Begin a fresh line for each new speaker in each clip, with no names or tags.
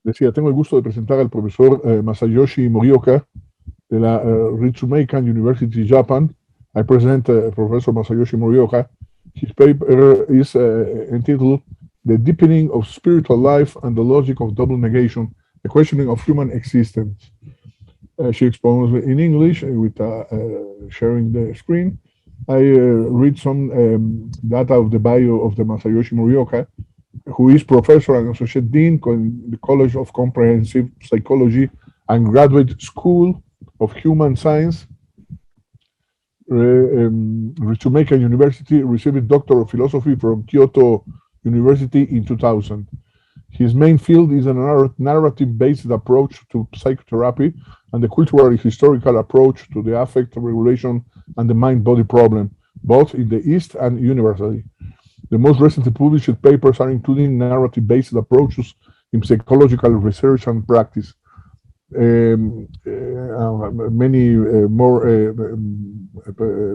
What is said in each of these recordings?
Decía, tengo el gusto de presentar al profesor Masayoshi Morioka de la Ritsumeikan University, Japan. I present Professor Masayoshi Morioka. His paper is entitled The Deepening of Spiritual Life and the Logic of Double Negation, a Questioning of Human Existence. She exposes in English with sharing the screen. I read some data of the bio of the Masayoshi Morioka, who is professor and associate dean in the College of Comprehensive Psychology and Graduate School of Human Science, Ritsumeikan University, received Doctor of Philosophy from Kyoto University in 2000. His main field is a narrative-based approach to psychotherapy and the cultural historical approach to the affect regulation and the mind-body problem, both in the East and universally. The most recently published papers are including narrative-based approaches in psychological research and practice. Many more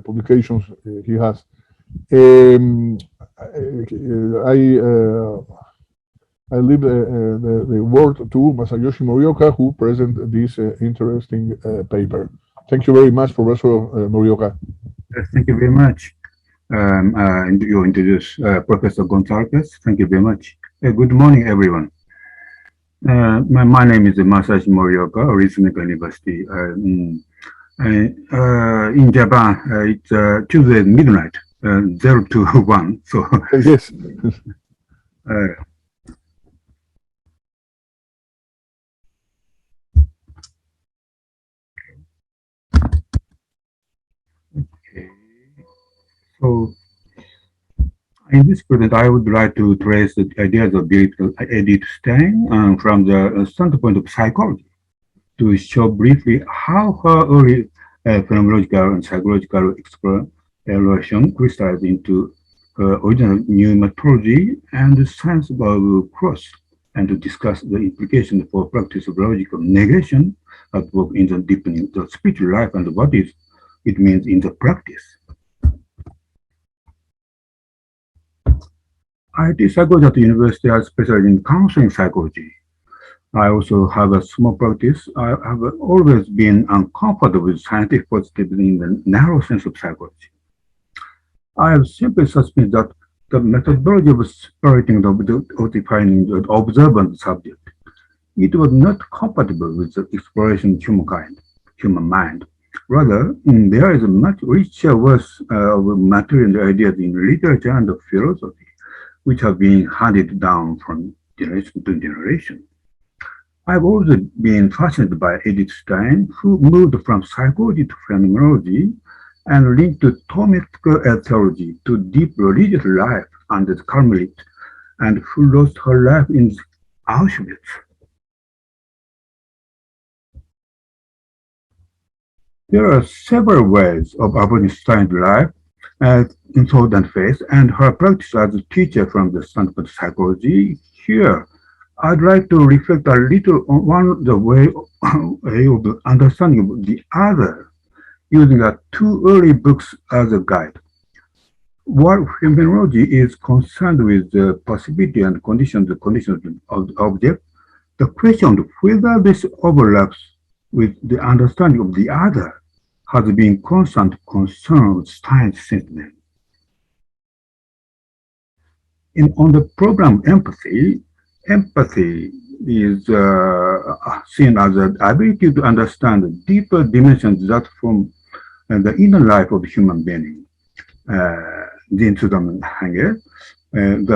publications he has. I leave the word to Masayoshi Morioka, who present this interesting paper. Thank you very much, Professor Morioka.
Thank you very much. You introduced Professor Gonzalez. Thank you very much. Good morning, everyone. My name is Masayoshi Morioka, Ritsumeikan University. In Japan, it's Tuesday midnight, 0 to 1. So
yes.
So, in this present, I would like to trace the ideas of Edith Stein from the standpoint of psychology to show briefly how her early phenomenological and psychological exploration crystallized into her original pneumatology and the science of cross, and to discuss the implications for practice of logical negation at work in the deepening the spiritual life and what it means in the practice. I teach psychology at the university. I specialize in counseling psychology. I also have a small practice. I have always been uncomfortable with scientific positivism in the narrow sense of psychology. I have simply suspected that the methodology of separating or defining the observant subject, it was not compatible with the exploration of human mind. Rather, there is a much richer wealth of material ideas in literature and philosophy, which have been handed down from generation to generation. I've also been fascinated by Edith Stein, who moved from psychology to phenomenology and linked to Thomistic theology to deep religious life under the Carmelite, and who lost her life in Auschwitz. There are several ways of avoiding Stein's life in thought and faith, and her practice as a teacher from the standpoint of psychology. Here, I'd like to reflect a little on the way of understanding the other, using two early books as a guide. While phenomenology is concerned with the possibility and the conditions of the object, the question of whether this overlaps with the understanding of the other has been constant concern of Stein since then. On the program empathy is seen as the ability to understand the deeper dimensions that form the inner life of the human being. The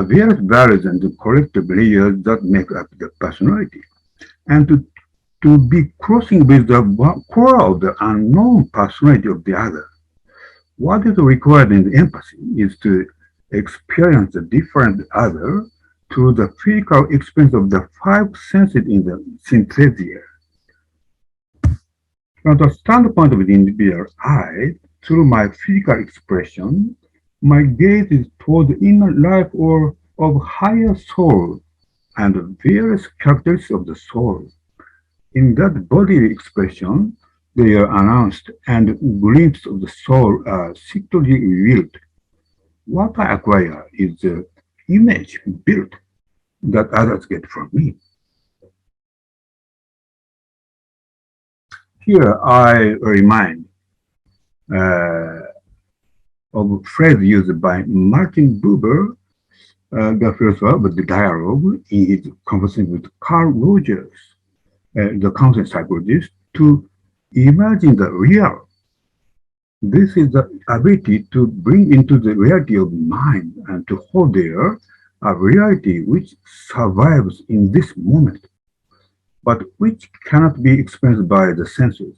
various values and the collective layers that make up the personality, and to be crossing with the core of the unknown personality of the other. What is required in the empathy is to experience the different other through the physical experience of the five senses in the synthesia. From the standpoint of the individual I, through my physical expression, my gaze is toward the inner life or of higher soul and the various characteristics of the soul. In that bodily expression, they are announced and glimpses of the soul are secretly revealed. What I acquire is the image built that others get from me. Here I remind of a phrase used by Martin Buber, the philosopher of the dialogue, in his conversation with Carl Rogers, the counseling psychologist, to imagine the real. This is the ability to bring into the reality of mind and to hold there a reality which survives in this moment, but which cannot be experienced by the senses.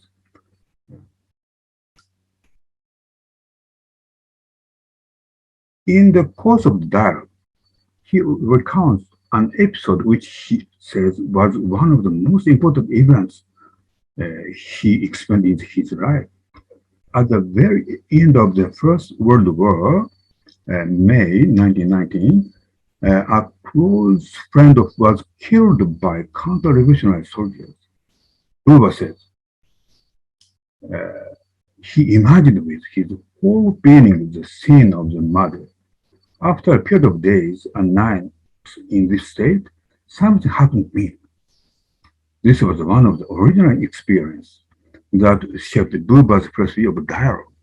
In the course of the dialogue, he recounts an episode which he says was one of the most important events he experienced in his life. At the very end of the First World War, May 1919, a close friend was killed by counter-revolutionary soldiers. Buber says, he imagined with his whole being the scene of the murder. After a period of days and nights in this state, something happened to me. This was one of the original experiences that shaped Buber's philosophy of dialogue.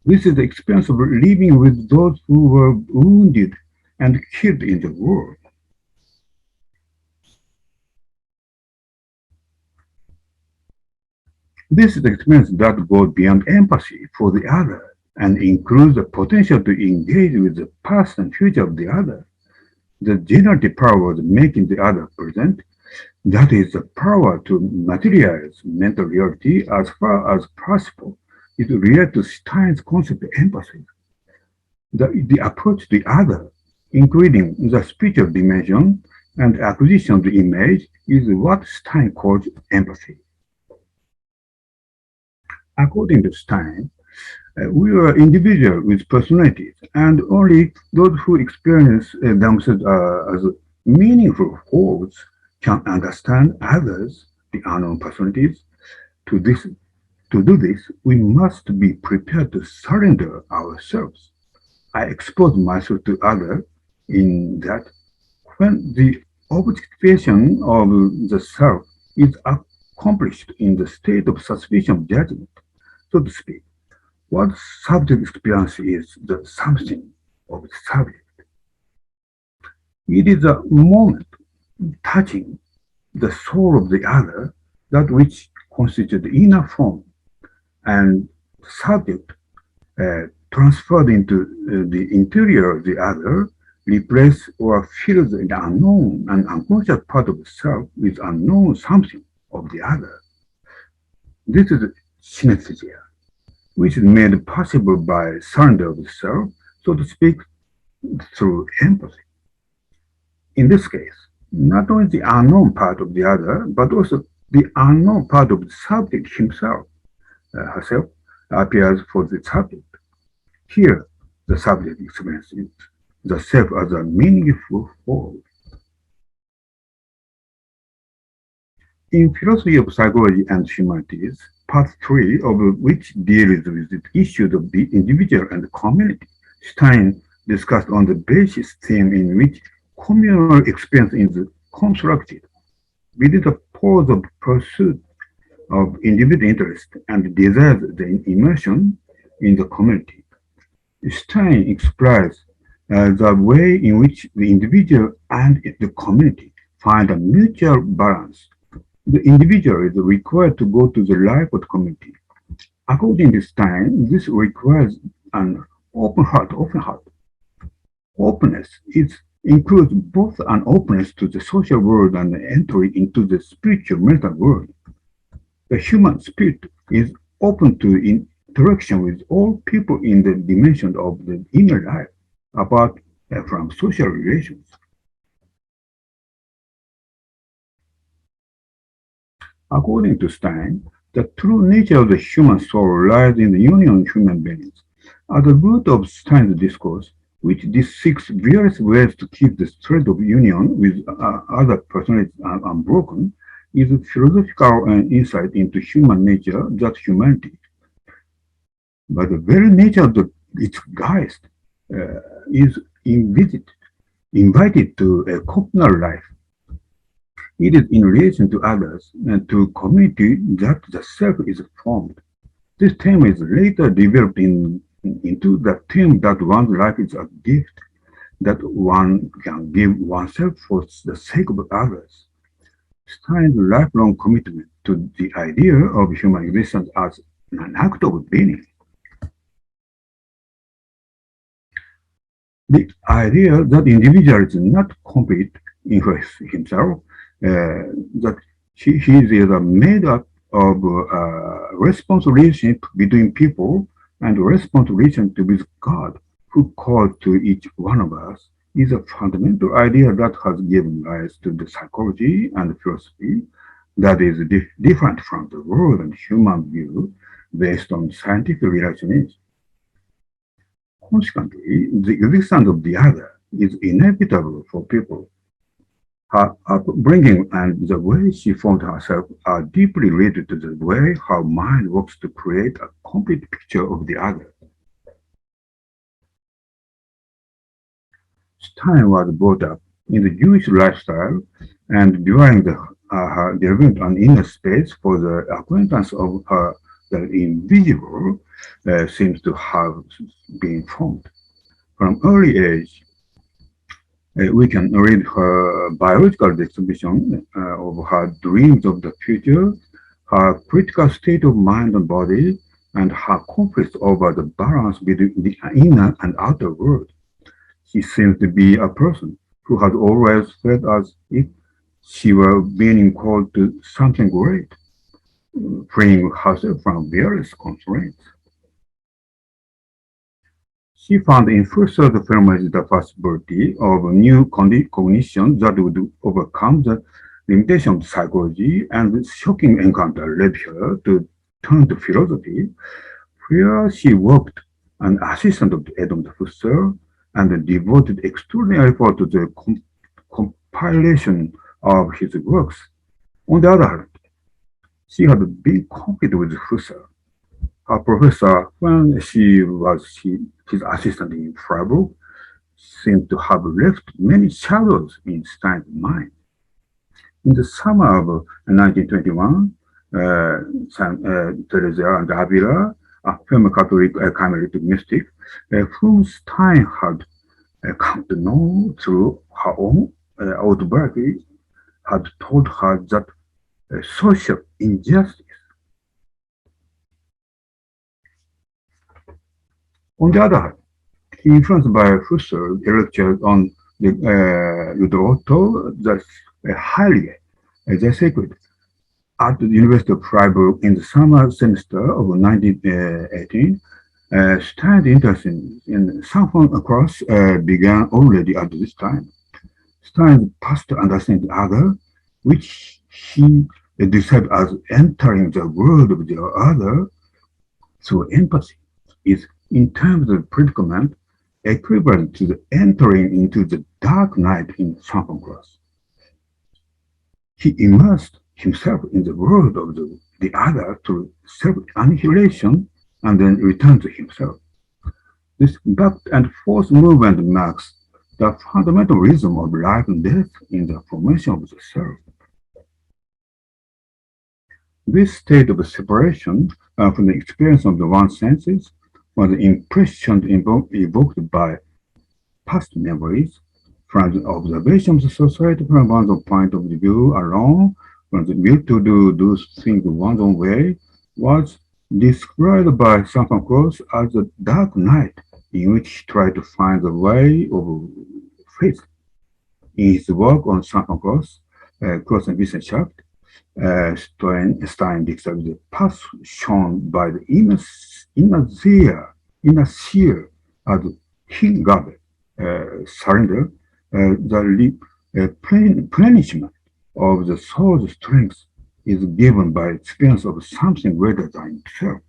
This is the experience of living with those who were wounded and killed in the war. This is the experience that goes beyond empathy for the other and includes the potential to engage with the past and future of the other. The generative power of making the other present, that is the power to materialize mental reality as far as possible, is related to Stein's concept of empathy. The approach to the other, including the spiritual dimension and acquisition of the image, is what Stein calls empathy. According to Stein, we are individuals with personalities, and only those who experience themselves as meaningful wholes can understand others, the unknown personalities. To do this, we must be prepared to surrender ourselves. I expose myself to others in that when the objectification of the self is accomplished in the state of suspicion of judgment, so to speak, what subject experience is the something of the subject. It is a moment touching the soul of the other, that which constitutes the inner form, and the subject transferred into the interior of the other, replace or fills the unknown and unconscious part of the self with unknown something of the other. This is synesthesia, which is made possible by surrender of the self, so to speak, through empathy. In this case, not only the unknown part of the other, but also the unknown part of the subject himself, herself, appears for the subject. Here, the subject experiences the self as a meaningful whole. In Philosophy of Psychology and Humanities, Part 3, of which deals with the issues of the individual and the community, Stein discussed on the basis theme in which communal experience is constructed within the pause of pursuit of individual interest and desires the immersion in the community. Stein explains the way in which the individual and the community find a mutual balance. The individual is required to go to the life of the community. According to Stein, this requires an open heart. Openness includes both an openness to the social world and an entry into the spiritual mental world. The human spirit is open to interaction with all people in the dimension of the inner life, apart from social relations. According to Stein, the true nature of the human soul lies in the union of human beings. At the root of Stein's discourse, which seeks various ways to keep the thread of union with other personalities unbroken, is a philosophical insight into human nature, that humanity. But the very nature of its geist is invited to a communal life. It is in relation to others and to community that the self is formed. This term is later developed into the term that one's life is a gift that one can give oneself for the sake of others. Stein's lifelong commitment to the idea of human existence as an act of being. The idea that individual is not complete in himself, that he is made up of response relationship between people and response relationship with God, who called to each one of us, is a fundamental idea that has given rise to the psychology and philosophy that is different from the world and human view based on scientific relationship. Consequently, the existence of the other is inevitable for people. Her upbringing and the way she formed herself are deeply related to the way her mind works to create a complete picture of the other. Stein was brought up in the Jewish lifestyle, and during her development on inner space for the acquaintance of her the invisible seems to have been formed. From early age, we can read her biological distribution of her dreams of the future, her critical state of mind and body, and her conflict over the balance between the inner and outer world. She seems to be a person who has always felt as if she were being called to something great, freeing herself from various constraints. She found in Husserl's phenomenology the possibility of new cognition that would overcome the limitation of psychology, and this shocking encounter led her to turn to philosophy, where she worked an assistant of Edmund Husserl and devoted extraordinary effort to the compilation of his works. On the other hand, she had been competent with Husserl. Her professor, when she was his assistant in Freiburg, seemed to have left many shadows in Stein's mind. In the summer of 1921, Teresa and Avila, a former Catholic Carmelite mystic, whom Stein had come to know through her own autobiography, had told her that social injustice. On the other hand, influenced by Husserl, lectures on the Ludotto, the highly the sacred, at the University of Freiburg in the summer semester of 1918. Stein's interest in Sanfon Cross began already at this time. Stein passed to understand the other, which he described as entering the world of the other through empathy, is in terms of predicament equivalent to the entering into the dark night in Sanfon Cross. He immersed himself in the world of the other through self-annihilation and then returned to himself. This back and forth movement marks the fundamental rhythm of life and death in the formation of the self. This state of separation from the experience of the one's senses was the impression evoked by past memories, from the observation of the society from one's point of view alone, from the will to do those things one's own way, was described by Sanfon Cross as a dark night in which he tried to find the way of faith. In his work on Sanfon Cross, Cross and Wissenschaft, Stein describes the path shown by the inner seer as Hingabe, surrender, the replenishment of the soul's strength is given by experience of something greater than itself.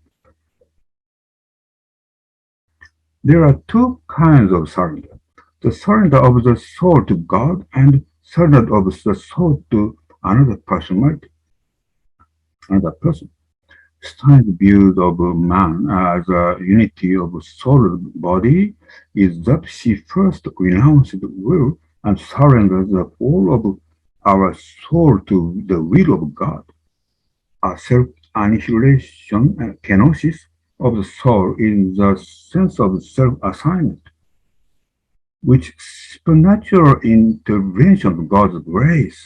There are two kinds of surrender: the surrender of the soul to God and surrender of the soul to another person. Stein's view of man as a unity of soul and body is that she first renounced will and surrendered the whole of our soul to the will of God. A self-annihilation kenosis of the soul in the sense of self-assignment, which supernatural intervention of God's grace.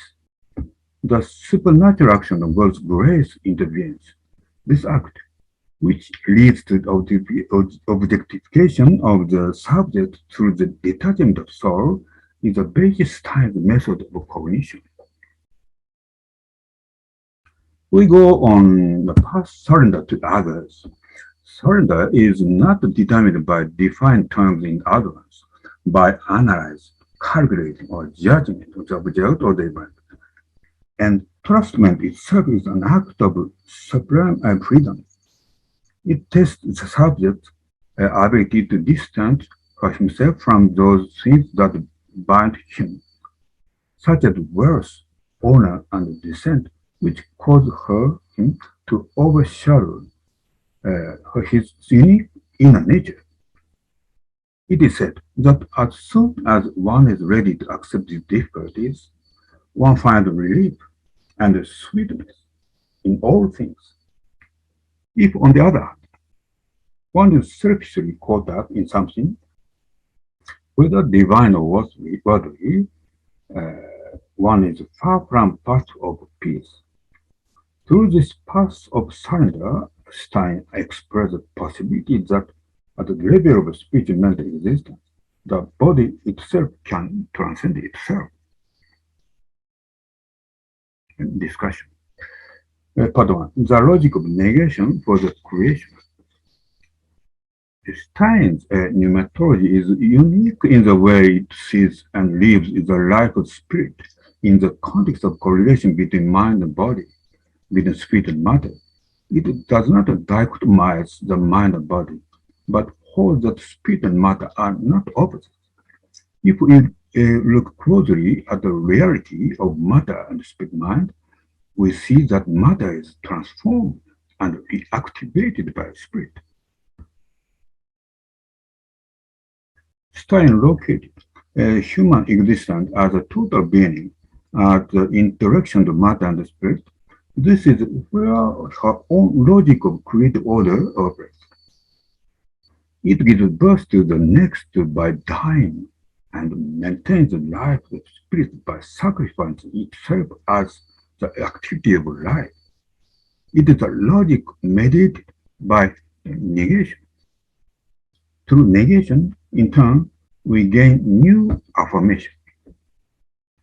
The supernatural action of God's grace intervenes. This act, which leads to objectification of the subject through the detachment of soul, is a Bayesian method of cognition. We go on the path surrender to others. Surrender is not determined by defined terms in advance, by analyzing, calculating, or judging the object or the event. And trustment itself is an act of supreme freedom. It tests the subject's ability to distance himself from those things that bind him, such as wealth, honor, and descent, which cause him to overshadow his unique inner nature. It is said that as soon as one is ready to accept these difficulties, one finds relief and sweetness in all things. If, on the other hand, one is selfishly caught up in something, whether divine or worldly, one is far from path of peace. Through this path of surrender, Stein expressed the possibility that at the level of spiritual mental existence, the body itself can transcend itself. Discussion. Part 1. The logic of negation for the creation. Stein's pneumatology is unique in the way it sees and lives the life of spirit in the context of correlation between mind and body, between spirit and matter. It does not dichotomize the mind and body, but holds that spirit and matter are not opposites. If we look closely at the reality of matter and spirit mind, we see that matter is transformed and reactivated by spirit. Stein located human existence as a total being at the interaction of matter and spirit. This is where her own logic of creative order operates. It gives birth to the next by dying and maintains the life of spirit by sacrificing itself as the activity of life. It is a logic mediated by negation. Through negation, in turn, we gain new affirmation.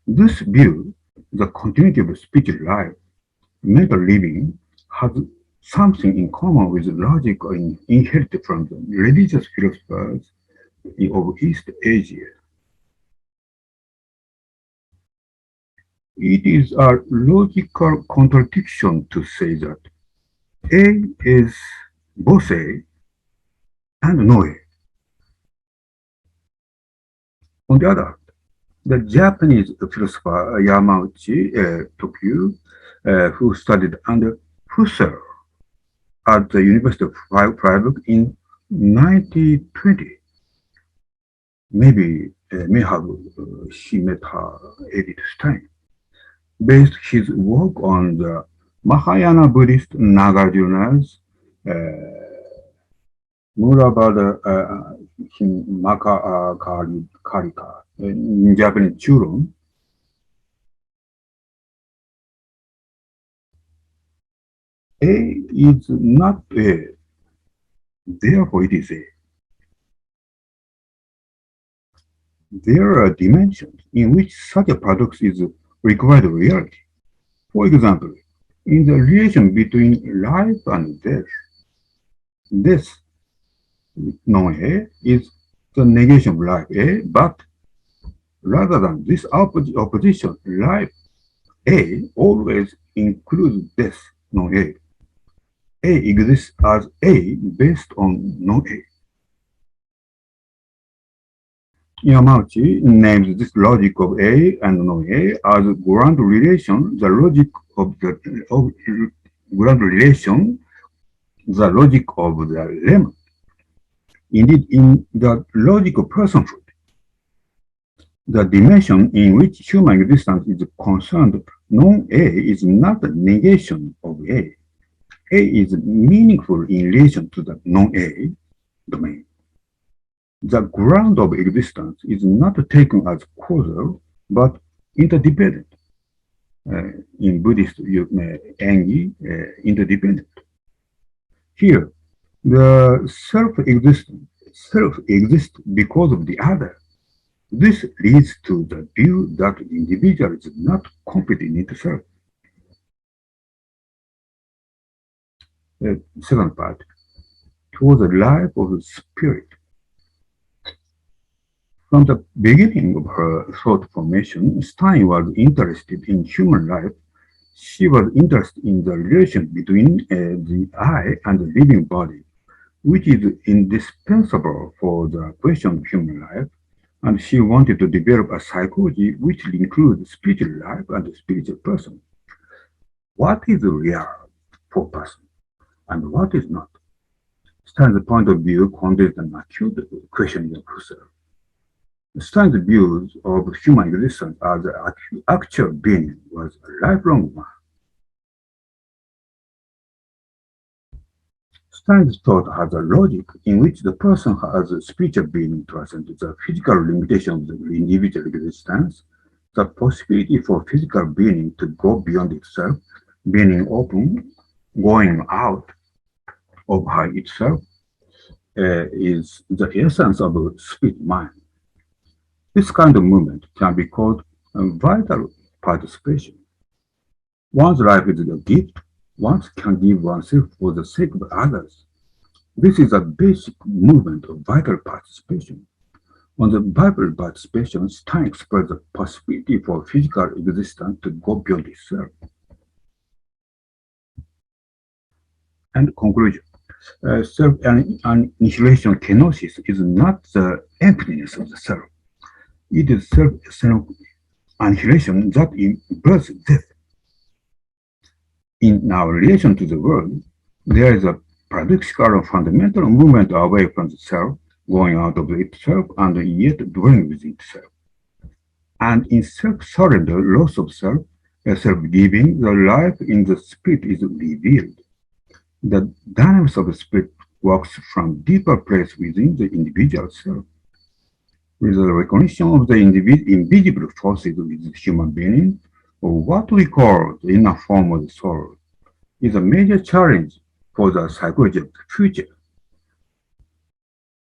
This view, the continuity of spiritual life, mental living, has something in common with logic inherited from the religious philosophers of East Asia. It is a logical contradiction to say that A is both A and no A. On the other hand, the Japanese philosopher Yamauchi Tokyo, who studied under Husserl at the University of Freiburg in 1920, may have he met her Edith Stein, based his work on the Mahayana Buddhist Nagarjuna's Muravada Karika, in Japanese Churon. A is not A, therefore it is A. There are dimensions in which such a paradox is required reality. For example, in the relation between life and death, death, non-A, is the negation of life A, but rather than this opposition, life A always includes death, non-A. A exists as A based on non-A. Yamauchi names this logic of A and non-A as ground relation, the logic of ground relation, the logic of the lemma. Indeed, in the logic of personhood, the dimension in which human existence is concerned, non-A is not a negation of A. A is meaningful in relation to the non-A domain. The ground of existence is not taken as causal, but interdependent. In Buddhist, engi, interdependent. Here, the self exists because of the other. This leads to the view that the individual is not complete in itself. Second part, towards the life of the spirit. From the beginning of her thought formation, Stein was interested in human life. She was interested in the relation between the I and the living body, which is indispensable for the question of human life, and she wanted to develop a psychology which includes spiritual life and the spiritual person. What is real for a person, and what is not? Stein's point of view contains an acute questioning of herself. Stein's views of human existence as an actual being was a lifelong one. Stein's thought has a logic in which the person has a spiritual being transcends the physical limitation of the individual existence, the possibility for physical being to go beyond itself, being open, going out of itself, is the essence of a spirit mind. This kind of movement can be called vital participation. One's life is a gift. One can give oneself for the sake of others. This is a basic movement of vital participation. On the vital participation, Stein expressed the possibility for physical existence to go beyond itself. And conclusion. Self-annihilation kenosis is not the emptiness of the self. It is self-annihilation that involves death. In our relation to the world, there is a paradoxical fundamental movement away from the self, going out of itself, and yet dwelling within itself. And in self-surrender, loss of self, self-giving, the life in the spirit is revealed. The dynamics of the spirit works from deeper place within the individual self. With the recognition of the invisible forces within the human being, or what we call the inner form of the soul, is a major challenge for the psychology of the future.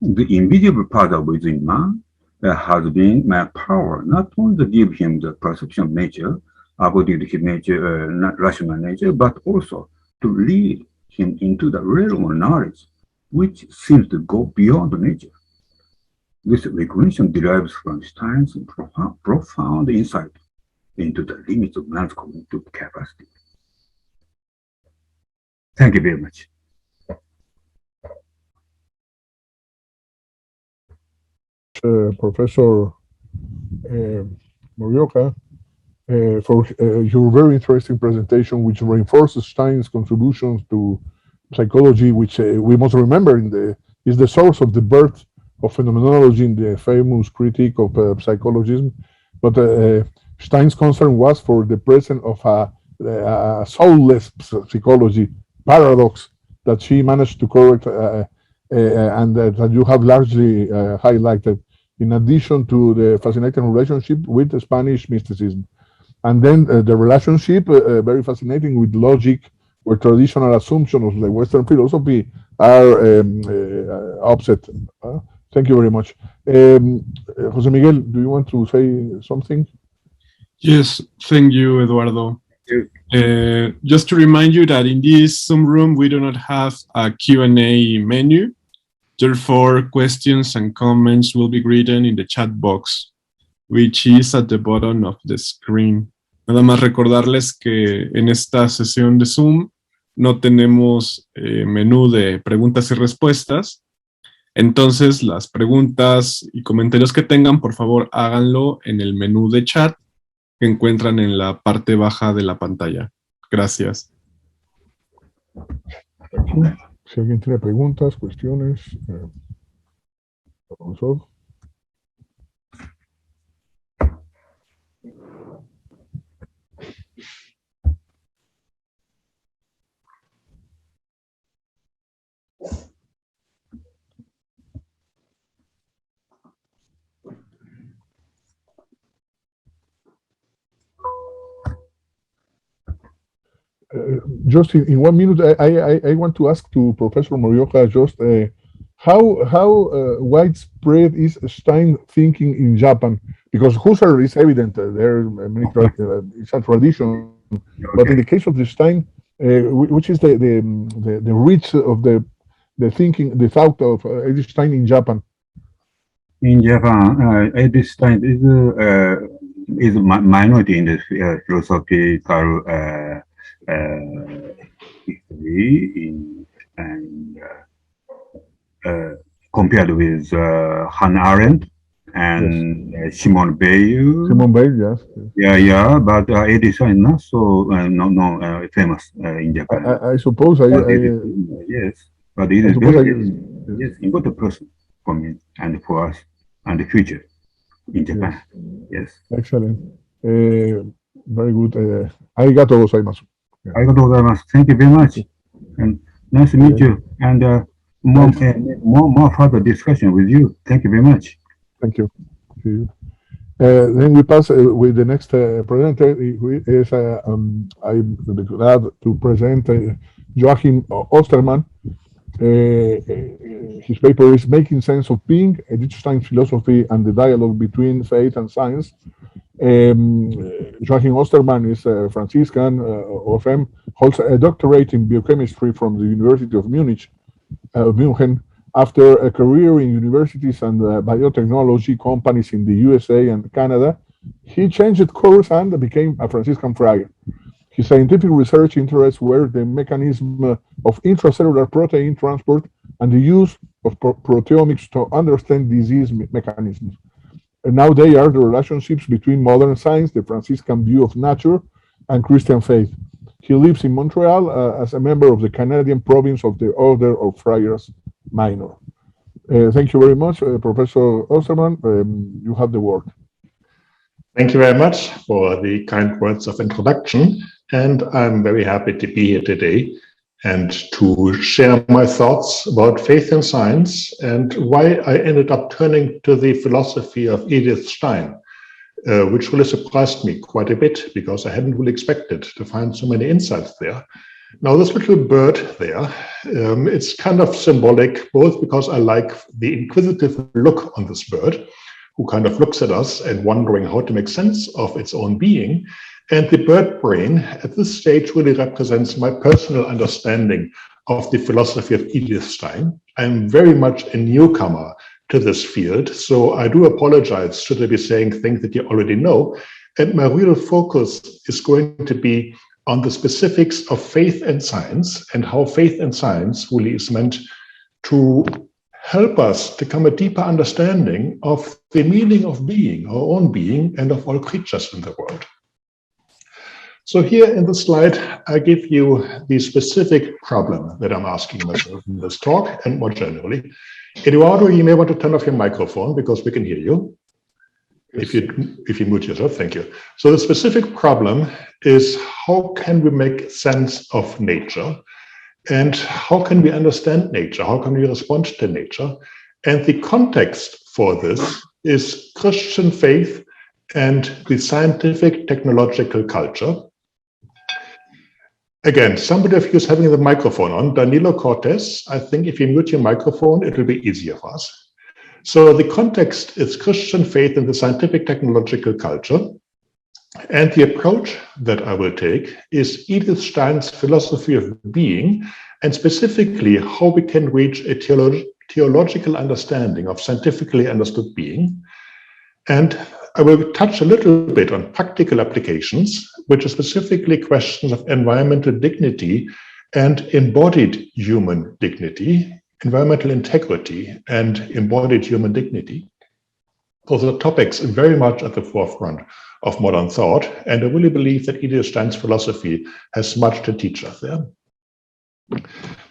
The invisible part of within man has been my power not only to give him the perception of nature, according to his nature, rational nature, but also to lead him into the realm of knowledge, which seems to go beyond nature. This recognition derives from Stein's profound insight into the limits of man's cognitive capacity. Thank you very much.
Professor Morioka, for your very interesting presentation, which reinforces Stein's contributions to psychology, which we must remember is the source of the birth of phenomenology in the famous critique of psychologism. But Stein's concern was for the presence of a soulless psychology paradox that she managed to correct and that you have largely highlighted, in addition to the fascinating relationship with the Spanish mysticism. And then the relationship, very fascinating, with logic, where traditional assumptions of the Western philosophy are upset. Thank you very much. Jose Miguel, do you want to say something?
Yes, thank you, Eduardo. Just to remind you that in this Zoom room, we do not have a Q&A menu. Therefore, questions and comments will be written in the chat box, which is at the bottom of the screen. Nada más recordarles que en esta sesión de Zoom no tenemos menú de preguntas y respuestas. Entonces, las preguntas y comentarios que tengan, por favor, háganlo en el menú de chat que encuentran en la parte baja de la pantalla. Gracias.
Si alguien tiene preguntas, cuestiones, profesor. just in 1 minute, I want to ask to Professor Morioka just how widespread is Stein thinking in Japan? Because Husserl is evident, there are many it's a tradition, but in the case of the Stein, which is the reach of the thinking, the thought of Edith Stein in Japan?
In Japan, Edith Stein is a minority in the philosophical history and compared with Hannah Arendt and Simone Weil.
Simone Weil, yes.
Yeah, but Edith Stein is not so famous in Japan.
I suppose
yes, but it is very important person for me and for us and the future in Japan. Yes.
Excellent. Very good. Arigatou gozaimasu.
Arigatou gozaimasu. Thank you very much. And nice to meet you. And more further discussion with you. Thank you very much.
Thank you. Then we pass with the next presenter. Is I'm glad to present Joachim Ostermann. His paper is Making Sense of Being, Edith Stein's Philosophy and the Dialogue Between Faith and Science. Joachim Ostermann is a Franciscan, OFM, holds a doctorate in biochemistry from the University of München. After a career in universities and biotechnology companies in the USA and Canada, he changed course and became a Franciscan friar. His scientific research interests were the mechanism of intracellular protein transport and the use of proteomics to understand disease mechanisms. And now they are the relationships between modern science, the Franciscan view of nature, and Christian faith. He lives in Montreal as a member of the Canadian province of the Order of Friars Minor. Thank you very much, Professor Ostermann. You have the word.
Thank you very much for the kind words of introduction, and I'm very happy to be here today and to share my thoughts about faith and science and why I ended up turning to the philosophy of Edith Stein, which really surprised me quite a bit because I hadn't really expected to find so many insights there. Now, this little bird there, it's kind of symbolic, both because I like the inquisitive look on this bird, who kind of looks at us and wondering how to make sense of its own being. And the bird brain at this stage really represents my personal understanding of the philosophy of Edith Stein. I'm very much a newcomer to this field, so I do apologize should I be saying things that you already know. And my real focus is going to be on the specifics of faith and science and how faith and science really is meant to help us to come a deeper understanding of the meaning of being, our own being, and of all creatures in the world. So here in the slide, I give you the specific problem that I'm asking myself in this talk and more generally. Eduardo, you may want to turn off your microphone because we can hear you. If you mute yourself, thank you. So the specific problem is how can we make sense of nature? And how can we understand nature? How can we respond to nature? And the context for this is Christian faith and the scientific technological culture. Again, somebody of you is having the microphone on. Danilo Cortez, I think if you mute your microphone, it will be easier for us. So the context is Christian faith and the scientific technological culture. And the approach that I will take is Edith Stein's philosophy of being, and specifically how we can reach a theological understanding of scientifically understood being. And I will touch a little bit on practical applications, which are specifically questions of environmental dignity and embodied human dignity, environmental integrity and embodied human dignity. Those are topics very much at the forefront of modern thought, and I really believe that Edith Stein's philosophy has much to teach us there.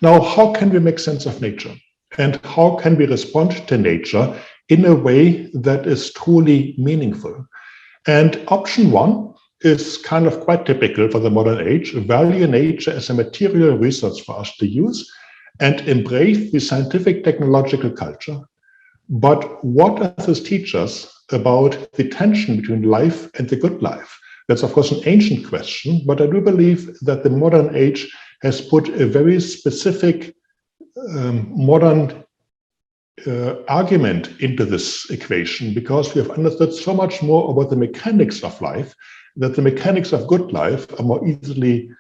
Now, how can we make sense of nature? And how can we respond to nature in a way that is truly meaningful? And option one is kind of quite typical for the modern age: value nature as a material resource for us to use and embrace the scientific technological culture. But what does this teach us about the tension between life and the good life, That's, of course, an ancient question, but I do believe that the modern age has put a very specific modern argument into this equation, because we have understood so much more about the mechanics of life, that the mechanics of good life are more easily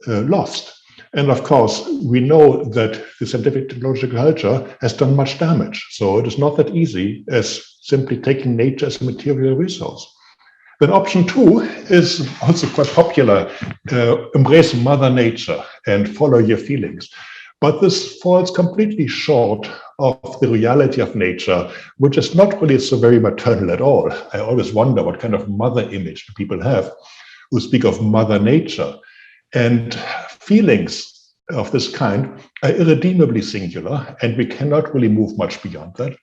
lost. And of course, we know that the scientific technological culture has done much damage. So it is not that easy as simply taking nature as a material resource. Then option 2 is also quite popular, embrace Mother Nature and follow your feelings. But this falls completely short of the reality of nature, which is not really so very maternal at all. I always wonder what kind of mother image people have who speak of Mother Nature. And feelings of this kind are irredeemably singular, and we cannot really move much beyond that.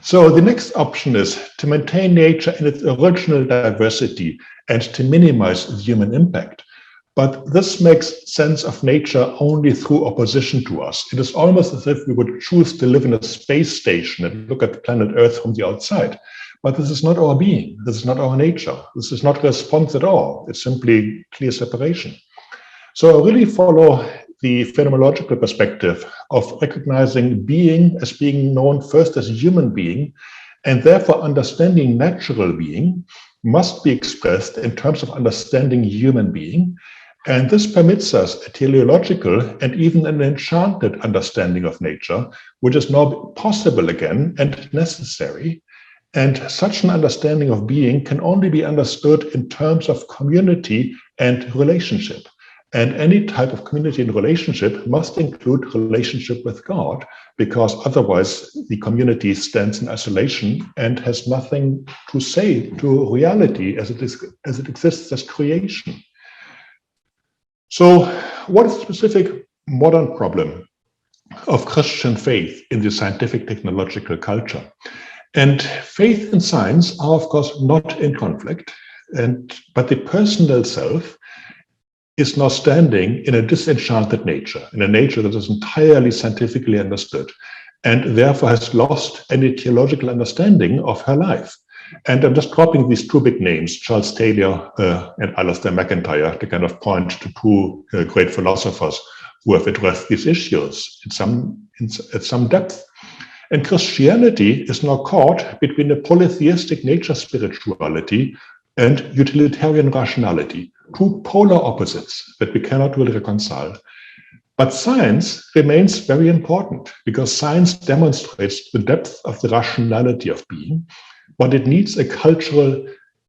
So the next option is to maintain nature in its original diversity and to minimize the human impact. But this makes sense of nature only through opposition to us. It is almost as if we would choose to live in a space station and look at planet Earth from the outside. But this is not our being. This is not our nature. This is not response at all. It's simply clear separation. So I really follow the phenomenological perspective of recognizing being as being known first as human being, and therefore understanding natural being must be expressed in terms of understanding human being. And this permits us a teleological and even an enchanted understanding of nature, which is now possible again and necessary. And such an understanding of being can only be understood in terms of community and relationship. And any type of community and relationship must include relationship with God, because otherwise the community stands in isolation and has nothing to say to reality as it exists as creation. So what is the specific modern problem of Christian faith in the scientific technological culture? And faith and science are, of course, not in conflict, but the personal self is now standing in a disenchanted nature, in a nature that is entirely scientifically understood, and therefore has lost any theological understanding of her life. And I'm just dropping these two big names, Charles Taylor and Alasdair MacIntyre, to kind of point to two great philosophers who have addressed these issues at some depth. And Christianity is now caught between a polytheistic nature spirituality and utilitarian rationality, two polar opposites that we cannot really reconcile. But science remains very important because science demonstrates the depth of the rationality of being, but it needs a cultural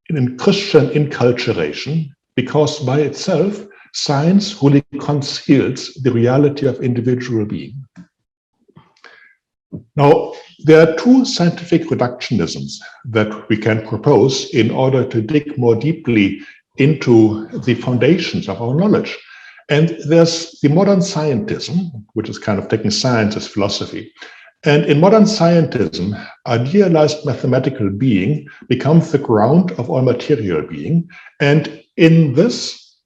and Christian inculturation, because by itself, science really conceals the reality of individual being. Now, there are two scientific reductionisms that we can propose in order to dig more deeply into the foundations of our knowledge. And there's the modern scientism, which is kind of taking science as philosophy. And in modern scientism, idealized mathematical being becomes the ground of all material being. And in this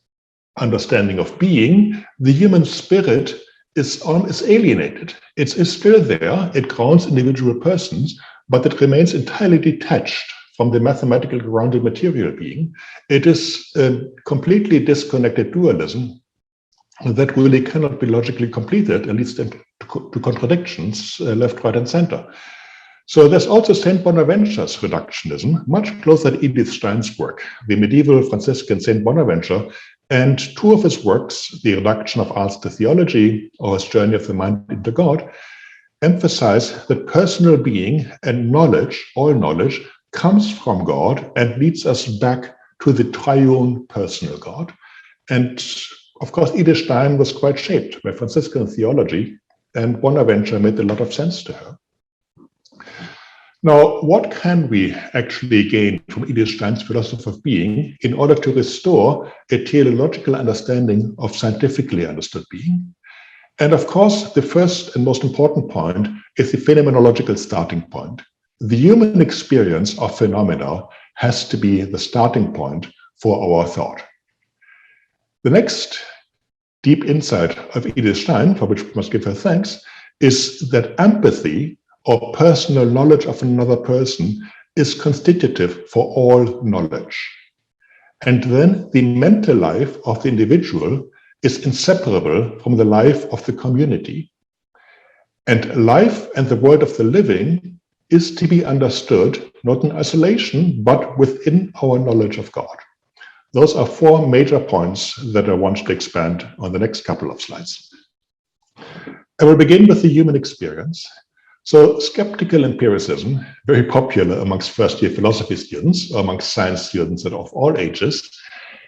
understanding of being, the human spirit is alienated. It's still there, it grounds individual persons, but it remains entirely detached from the mathematical grounded material being. It is a completely disconnected dualism that really cannot be logically completed, at least to contradictions left, right, and center. So there's also St. Bonaventure's reductionism, much closer to Edith Stein's work, the medieval Franciscan St. Bonaventure, and two of his works, The Reduction of Arts to Theology or His Journey of the Mind into God, emphasize that personal being and knowledge, all knowledge, comes from God and leads us back to the triune personal God. And of course, Edith Stein was quite shaped by Franciscan theology, and Bonaventure made a lot of sense to her. Now, what can we actually gain from Edith Stein's philosophy of being in order to restore a teleological understanding of scientifically understood being? And of course, the first and most important point is the phenomenological starting point. The human experience of phenomena has to be the starting point for our thought. The next deep insight of Edith Stein, for which we must give her thanks, is that empathy or personal knowledge of another person is constitutive for all knowledge. And then the mental life of the individual is inseparable from the life of the community. And life and the world of the living is to be understood not in isolation, but within our knowledge of God. Those are four major points that I want to expand on the next couple of slides. I will begin with the human experience. So skeptical empiricism, very popular amongst first-year philosophy students, or amongst science students of all ages,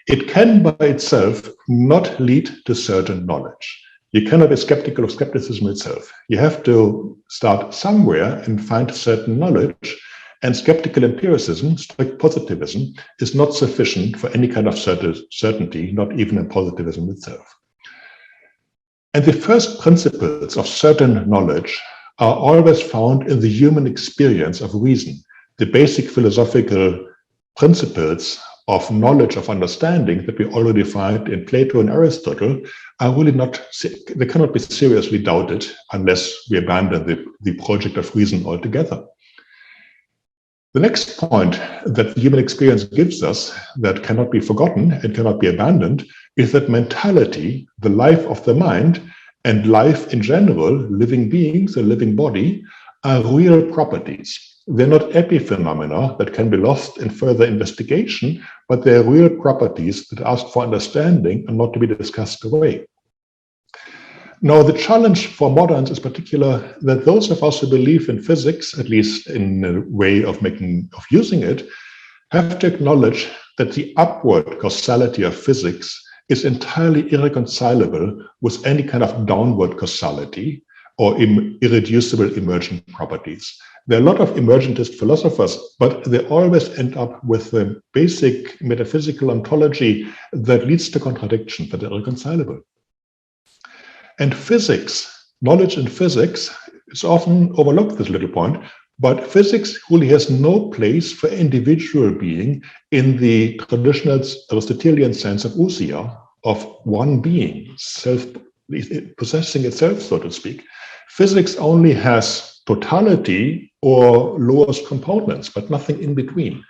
it can by itself not lead to certain knowledge. You cannot be skeptical of skepticism itself. You have to start somewhere and find certain knowledge, and skeptical empiricism, strict positivism, is not sufficient for any kind of certainty, not even in positivism itself. And the first principles of certain knowledge are always found in the human experience of reason. The basic philosophical principles of knowledge, of understanding that we already find in Plato and Aristotle are really not, they cannot be seriously doubted unless we abandon the project of reason altogether. The next point that the human experience gives us that cannot be forgotten and cannot be abandoned is that mentality, the life of the mind, and life in general, living beings, a living body, are real properties. They're not epiphenomena that can be lost in further investigation, but they're real properties that ask for understanding and not to be discussed away. Now, the challenge for moderns is particular that those of us who believe in physics, at least in a way of using it, have to acknowledge that the upward causality of physics is entirely irreconcilable with any kind of downward causality or irreducible emergent properties. There are a lot of emergentist philosophers, but they always end up with a basic metaphysical ontology that leads to contradiction, that are irreconcilable. And physics, knowledge in physics, is often overlooked, this little point, but physics really has no place for individual being in the traditional Aristotelian sense of ousia, of one being, possessing itself, so to speak. Physics only has totality or lowest components, but nothing in between.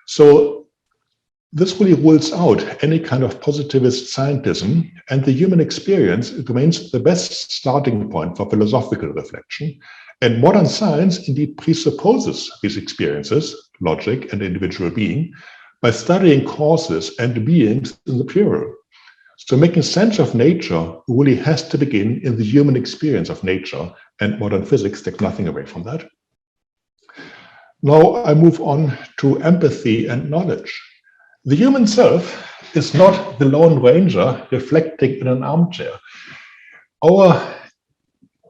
So this really rules out any kind of positivist scientism, and the human experience remains the best starting point for philosophical reflection. And modern science indeed presupposes these experiences, logic and individual being, by studying causes and beings in the plural. So making sense of nature really has to begin in the human experience of nature, and modern physics takes nothing away from that. Now I move on to empathy and knowledge. The human self is not the Lone Ranger reflecting in an armchair. Our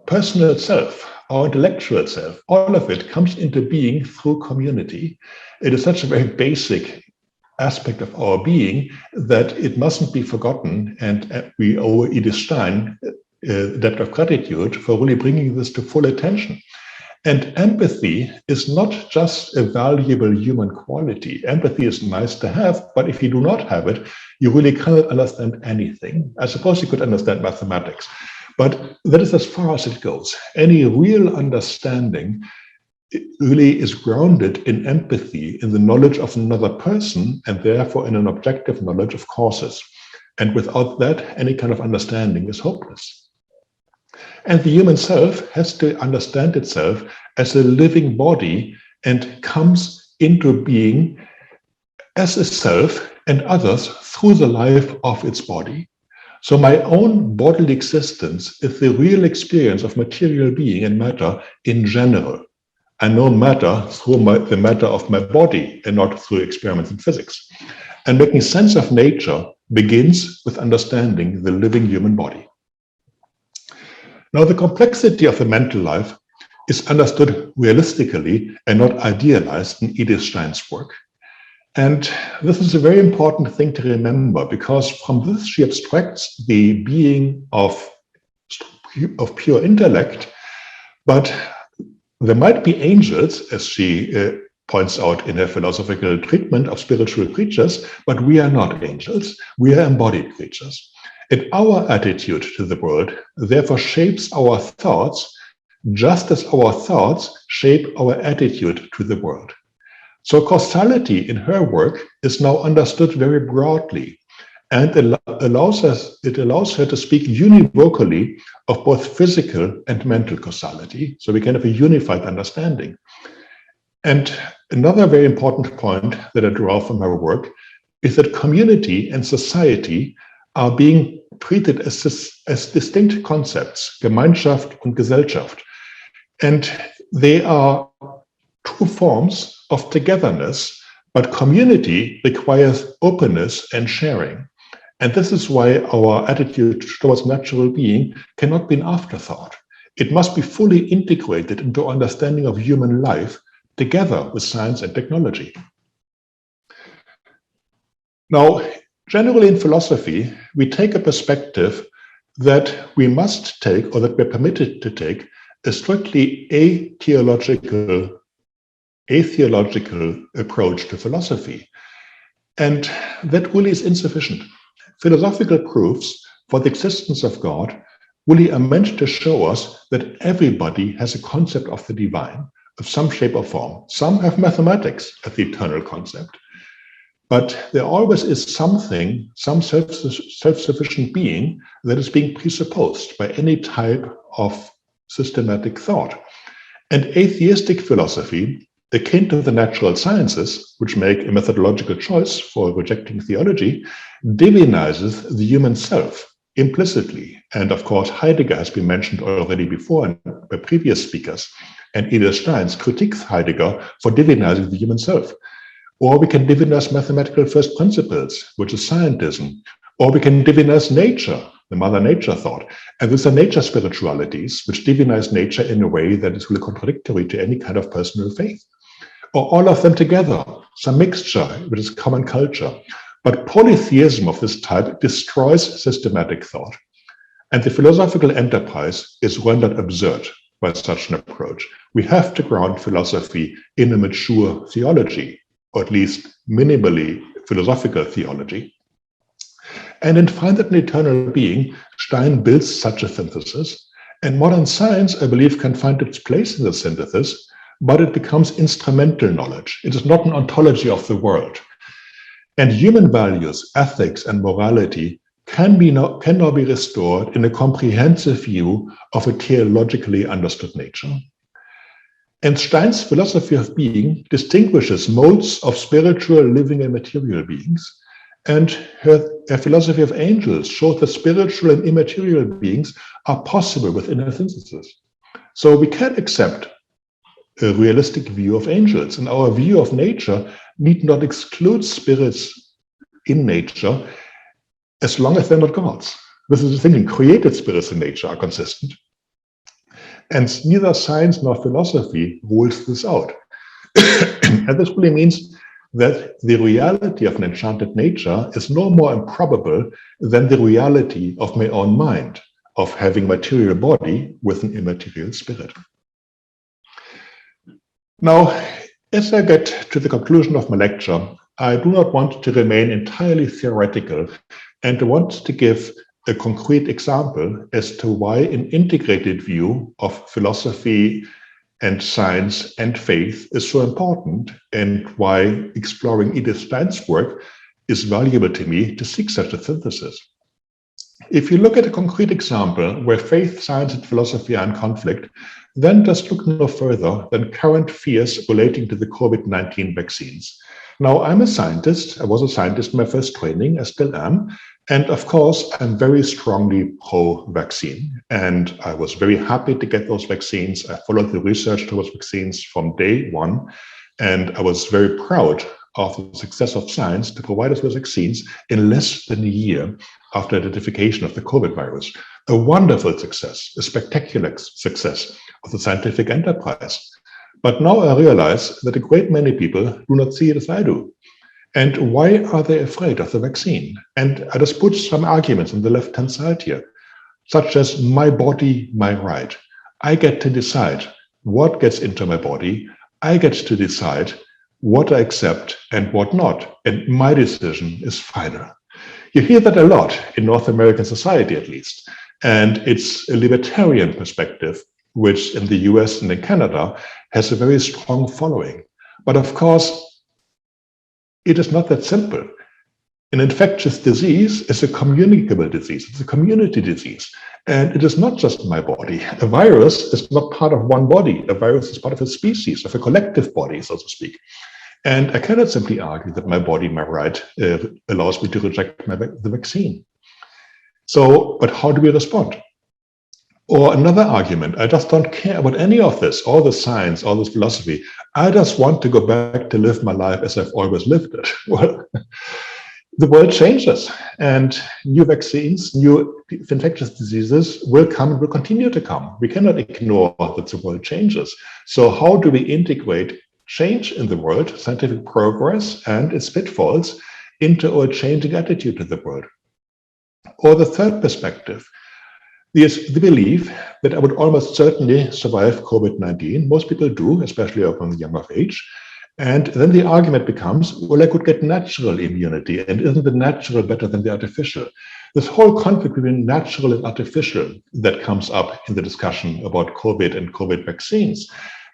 personal self, our intellectual self, all of it comes into being through community. It is such a very basic aspect of our being that it mustn't be forgotten, and we owe Edith Stein a debt of gratitude for really bringing this to full attention. And empathy is not just a valuable human quality. Empathy is nice to have, but if you do not have it, you really cannot understand anything. I suppose you could understand mathematics, but that is as far as it goes. Any real understanding really is grounded in empathy, in the knowledge of another person, and therefore in an objective knowledge of causes. And without that, any kind of understanding is hopeless. And the human self has to understand itself as a living body and comes into being as a self and others through the life of its body. So my own bodily existence is the real experience of material being and matter in general. I know matter through the matter of my body and not through experiments in physics. And making sense of nature begins with understanding the living human body. Now, the complexity of the mental life is understood realistically and not idealized in Edith Stein's work. And this is a very important thing to remember, because from this she abstracts the being of pure intellect, but there might be angels, as she points out in her philosophical treatment of spiritual creatures, but we are not angels, we are embodied creatures. And our attitude to the world therefore shapes our thoughts, just as our thoughts shape our attitude to the world. So causality in her work is now understood very broadly, and it allows her to speak univocally of both physical and mental causality, so we can have a unified understanding. And another very important point that I draw from her work is that community and society are being treated as distinct concepts, Gemeinschaft und Gesellschaft. And they are two forms of togetherness, but community requires openness and sharing. And this is why our attitude towards natural being cannot be an afterthought. It must be fully integrated into our understanding of human life together with science and technology. Now, generally in philosophy, we take a perspective that we must take, or that we're permitted to take, a strictly atheological approach to philosophy. And that really is insufficient. Philosophical proofs for the existence of God really are meant to show us that everybody has a concept of the divine of some shape or form. Some have mathematics as the eternal concept. But there always is something, some self-sufficient being that is being presupposed by any type of systematic thought. And atheistic philosophy, akin to the natural sciences, which make a methodological choice for rejecting theology, divinizes the human self implicitly. And of course, Heidegger has been mentioned already before by previous speakers. And Edith Steins critiques Heidegger for divinizing the human self. Or we can divinize mathematical first principles, which is scientism. Or we can divinize nature, the Mother Nature thought. And these are nature spiritualities, which divinize nature in a way that is really contradictory to any kind of personal faith. Or all of them together, some mixture, which is common culture. But polytheism of this type destroys systematic thought. And the philosophical enterprise is rendered absurd by such an approach. We have to ground philosophy in a mature theology, or at least minimally philosophical theology. And in Finite and Eternal Being, Stein builds such a synthesis. And modern science, I believe, can find its place in the synthesis, but it becomes instrumental knowledge. It is not an ontology of the world. And human values, ethics, and morality can now be restored in a comprehensive view of a theologically understood nature. And Stein's philosophy of being distinguishes modes of spiritual, living, and material beings. And her philosophy of angels shows that spiritual and immaterial beings are possible within a synthesis. So we can accept a realistic view of angels, and our view of nature need not exclude spirits in nature as long as they're not gods. This is the thinking. Created spirits in nature are consistent. And neither science nor philosophy rules this out. And this really means that the reality of an enchanted nature is no more improbable than the reality of my own mind, of having material body with an immaterial spirit. Now, as I get to the conclusion of my lecture, I do not want to remain entirely theoretical and want to give a concrete example as to why an integrated view of philosophy and science and faith is so important, and why exploring Edith Stein's work is valuable to me to seek such a synthesis. If you look at a concrete example where faith, science, and philosophy are in conflict, then just look no further than current fears relating to the COVID-19 vaccines. Now, I'm a scientist. I was a scientist in my first training. I still am. And of course, I'm very strongly pro-vaccine. And I was very happy to get those vaccines. I followed the research towards vaccines from day one. And I was very proud of the success of science to provide us with vaccines in less than a year after identification of the COVID virus. A wonderful success, a spectacular success of the scientific enterprise. But now I realize that a great many people do not see it as I do. And why are they afraid of the vaccine? And I just put some arguments on the left-hand side here, such as my body, my right. I get to decide what gets into my body. I get to decide what I accept and what not. And my decision is final. You hear that a lot in North American society, at least. And it's a libertarian perspective, which in the US and in Canada has a very strong following. But of course, it is not that simple. An infectious disease is a communicable disease. It's a community disease. And it is not just my body. A virus is not part of one body. A virus is part of a species, of a collective body, so to speak. And I cannot simply argue that my body, my right, allows me to reject the vaccine. So, but how do we respond? Or another argument, I just don't care about any of this, all the science, all this philosophy. I just want to go back to live my life as I've always lived it. Well, the world changes, and new vaccines, new infectious diseases will come and will continue to come. We cannot ignore that the world changes. So how do we integrate change in the world, scientific progress and its pitfalls, into our changing attitude to the world? Or the third perspective is the belief that I would almost certainly survive COVID-19. Most people do, especially upon the young of age. And then the argument becomes, well, I could get natural immunity, and isn't the natural better than the artificial? This whole conflict between natural and artificial that comes up in the discussion about COVID and COVID vaccines.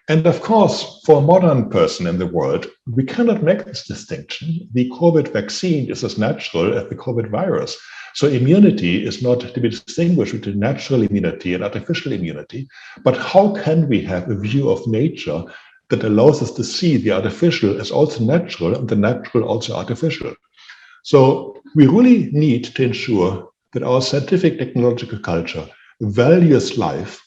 And of course, for a modern person in the world, we cannot make this distinction. The COVID vaccine is as natural as the COVID virus. So immunity is not to be distinguished between natural immunity and artificial immunity. But how can we have a view of nature that allows us to see the artificial as also natural and the natural also artificial? So we really need to ensure that our scientific technological culture values life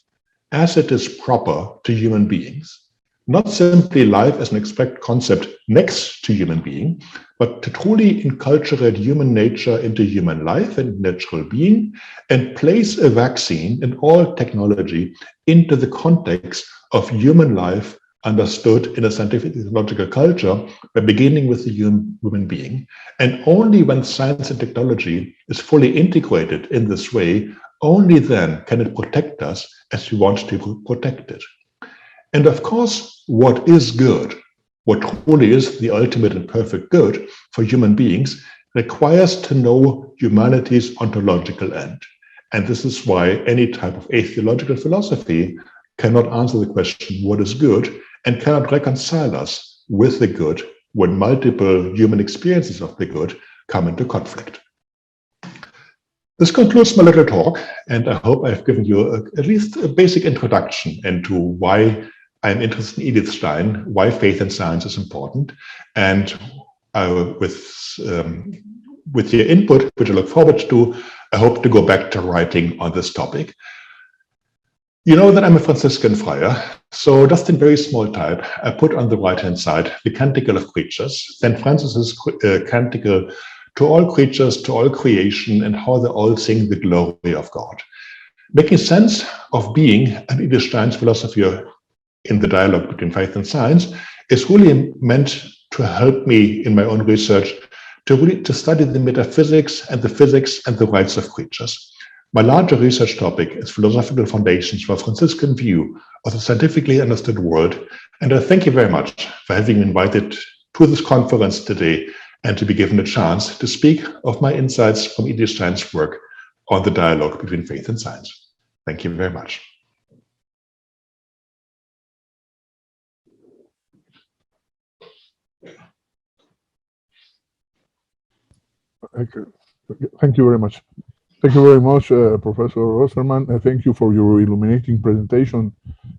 as it is proper to human beings, not simply life as an abstract concept next to human being, but to truly enculturate human nature into human life and natural being, and place a vaccine and all technology into the context of human life understood in a scientific technological culture by beginning with the human being. And only when science and technology is fully integrated in this way, only then can it protect us as we want to be protected. And of course, what is good, what truly is the ultimate and perfect good for human beings, requires to know humanity's ontological end. And this is why any type of atheological philosophy cannot answer the question, what is good, and cannot reconcile us with the good when multiple human experiences of the good come into conflict. This concludes my little talk, and I hope I've given you at least a basic introduction into why I'm interested in Edith Stein, why faith and science is important, and with your input, which I look forward to, I hope to go back to writing on this topic. You know that I'm a Franciscan friar, so just in very small type, I put on the right-hand side the Canticle of Creatures, St. Francis's Canticle to all creatures, to all creation, and how they all sing the glory of God. Making sense of being and Edith Stein's philosophy in the dialogue between faith and science is really meant to help me in my own research to study the metaphysics and the physics and the rights of creatures. My larger research topic is philosophical foundations for a Franciscan view of the scientifically understood world, and I thank you very much for having me invited to this conference today and to be given a chance to speak of my insights from Edith Stein's work on the dialogue between faith and science. Thank you very much.
Thank you very much. Thank you very much, Professor Osterman. Thank you for your illuminating presentation.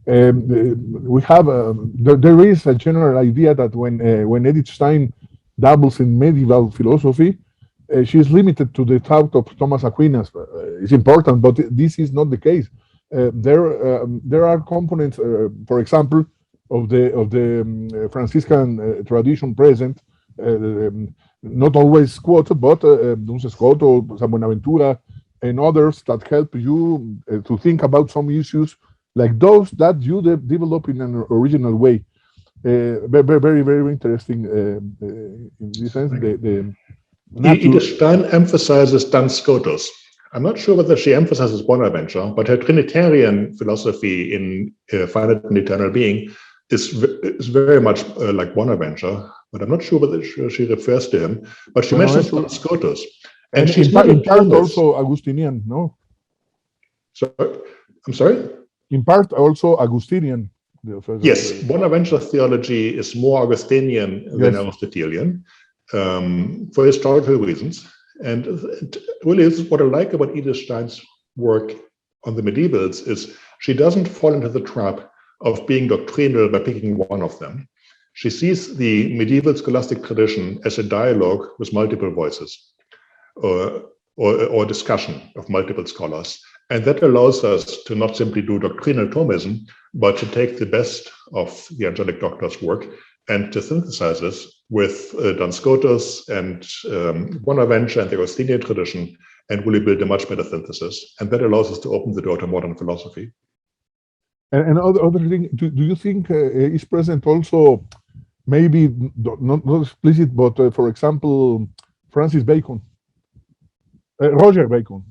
We have there is a general idea that when Edith Stein dabbles in medieval philosophy, she is limited to the thought of Thomas Aquinas. It's important, but this is not the case. There are components, for example, of the Franciscan tradition present. Not always quoted, but Duns Scoto, San Buenaventura, and others that help you to think about some issues like those that you develop in an original way. Very, very interesting in this sense.
Edith Stein emphasizes Duns Scotus. I'm not sure whether she emphasizes Bonaventure, but her Trinitarian philosophy in finite and eternal being is very much like Bonaventure, but I'm not sure whether she refers to him. But she mentions Duns Scotus.
And she's in part also Augustinian, no?
Sorry? I'm sorry?
In part also Augustinian.
Yes, Bonaventure's theology is more Augustinian than Aristotelian. for historical reasons. And really, this is what I like about Edith Stein's work on the medievals, is she doesn't fall into the trap of being doctrinal by picking one of them. She sees the medieval scholastic tradition as a dialogue with multiple voices, or discussion of multiple scholars. And that allows us to not simply do doctrinal Thomism, but to take the best of the angelic doctor's work and to synthesize this with Duns Scotus and Bonaventure and the Augustinian tradition, and really build a much better synthesis. And that allows us to open the door to modern philosophy.
And other thing, do you think is present also, maybe not explicit, but for example, Francis Bacon, Roger Bacon.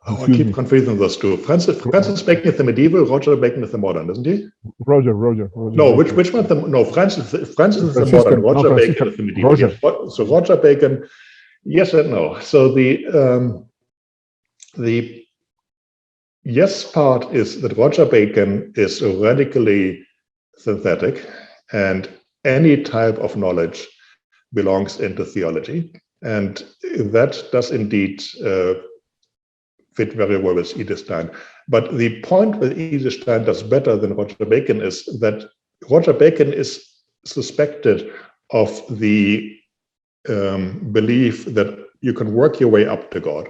Oh, I keep confusing those two. Francis Bacon is the medieval, Roger Bacon is the modern, isn't he?
Roger.
No, which one? Francis is the modern. Roger Bacon is the medieval.
Roger.
Yes. So Roger Bacon, yes and no. So the yes part is that Roger Bacon is radically synthetic, and any type of knowledge belongs into theology, and that does indeed fit very well with Edith Stein. But the point where Edith Stein does better than Roger Bacon is that Roger Bacon is suspected of the belief that you can work your way up to God,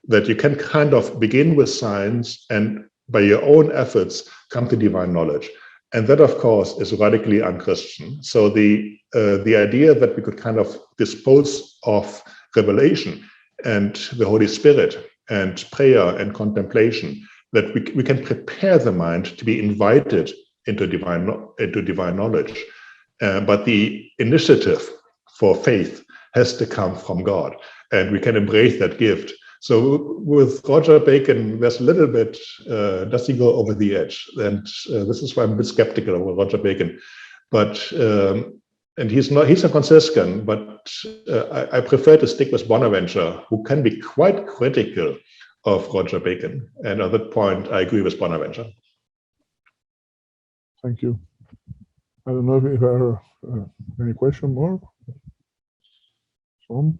that you can kind of begin with science and by your own efforts come to divine knowledge. And that, of course, is radically unchristian. So the idea that we could kind of dispose of revelation and the Holy Spirit and prayer and contemplation, that we can prepare the mind to be invited into divine knowledge. But the initiative for faith has to come from God, and we can embrace that gift. So with Roger Bacon, there's a little bit, does he go over the edge? And this is why I'm a bit skeptical of Roger Bacon. But and he's a Franciscan, but I prefer to stick with Bonaventure, who can be quite critical of Roger Bacon. And at that point, I agree with Bonaventure.
Thank you. I don't know if there are any question more. Some?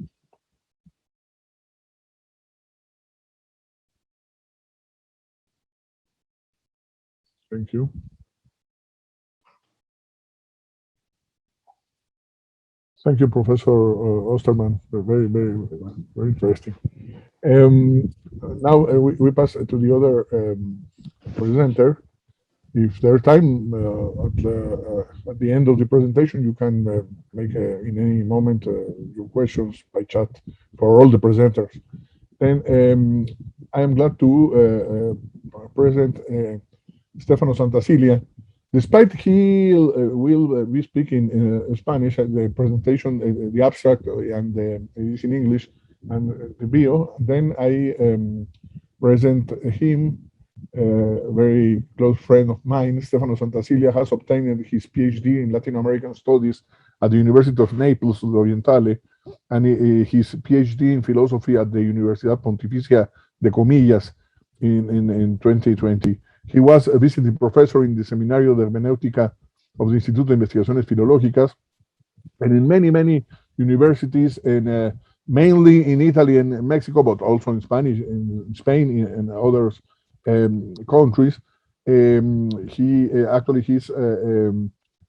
Thank you. Thank you, Professor Osterman. Very, very, very interesting. Now we pass to the other presenter. If there's time at the end of the presentation, you can make in any moment your questions by chat for all the presenters. Then I am glad to present Stefano Santacilia. Despite he will be speaking Spanish at the presentation, the abstract and is in English and the bio, then I present him. A very close friend of mine, Stefano Santacilia, has obtained his PhD in Latin American Studies at the University of Naples Orientale, and his PhD in philosophy at the Universidad Pontificia de Comillas in 2020. He was a visiting professor in the Seminario de Hermenéutica of the Instituto de Investigaciones Filológicas, and in many universities, and mainly in Italy and Mexico, but also in Spanish, in Spain, and others. Countries. He's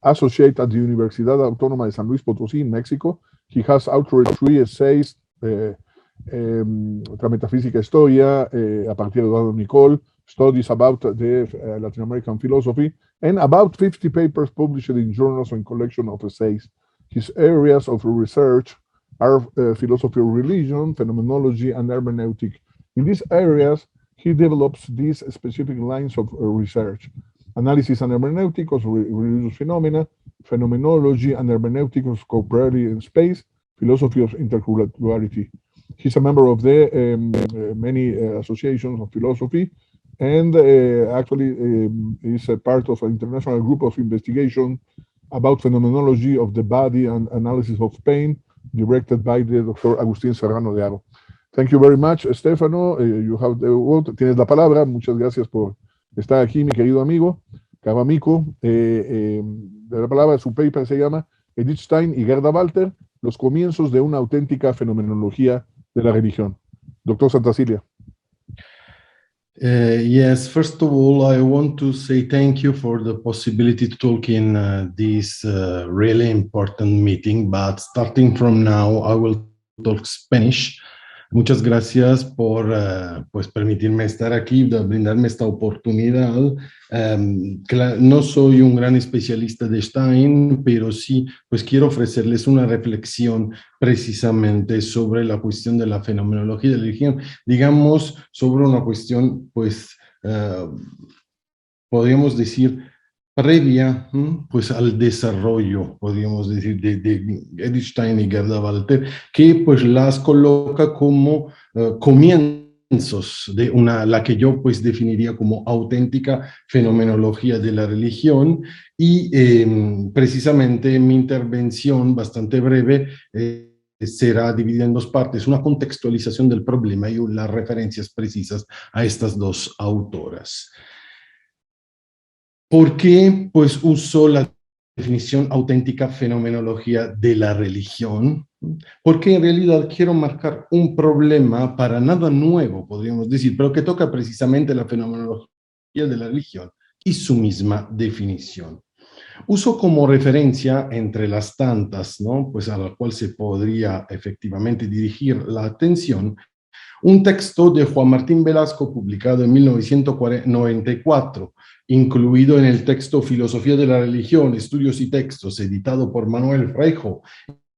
associate at the Universidad Autónoma de San Luis Potosí in Mexico. He has authored 3 essays, Otra Metafísica Historia, a partir de Eduardo Nicol, studies about the Latin American philosophy, and about 50 papers published in journals and collection of essays. His areas of research are philosophy of religion, phenomenology, and hermeneutic. In these areas, he develops these specific lines of research: analysis and hermeneutic of religious phenomena, phenomenology and hermeneutic of corporeity and space, philosophy of interculturality. He's a member of the many associations of philosophy, and actually is a part of an international group of investigation about phenomenology of the body and analysis of pain, directed by the Dr. Agustín Serrano de Haro. Thank you very much, Stefano. You have the word. Tienes la palabra. Muchas gracias por estar aquí, mi querido amigo, caro amigo. De la palabra, su paper se llama Edith Stein y Gerda Walter, los comienzos de una auténtica fenomenología de la religión. Doctor Santacilia.
Yes, first of all, I want to say thank you for the possibility to talk in this really important meeting, but starting from now, I will talk Spanish. Muchas gracias por pues permitirme estar aquí, brindarme esta oportunidad. No soy un gran especialista de Stein, pero sí pues quiero ofrecerles una reflexión precisamente sobre la cuestión de la fenomenología de la religión, digamos sobre una cuestión pues podríamos decir previa pues al desarrollo, podríamos decir, de Edith Stein y Gerda Walter, que pues las coloca como comienzos de la que yo pues definiría como auténtica fenomenología de la religión, y precisamente mi intervención bastante breve será dividida en dos partes, una contextualización del problema y las referencias precisas a estas dos autoras. ¿Por qué pues uso la definición auténtica fenomenología de la religión? Porque en realidad quiero marcar un problema para nada nuevo, podríamos decir, pero que toca precisamente la fenomenología de la religión y su misma definición. Uso como referencia entre las tantas, ¿no? Pues a la cual se podría efectivamente dirigir la atención, un texto de Juan Martín Velasco publicado en 1994, incluido en el texto Filosofía de la Religión, Estudios y Textos, editado por Manuel Fraijo,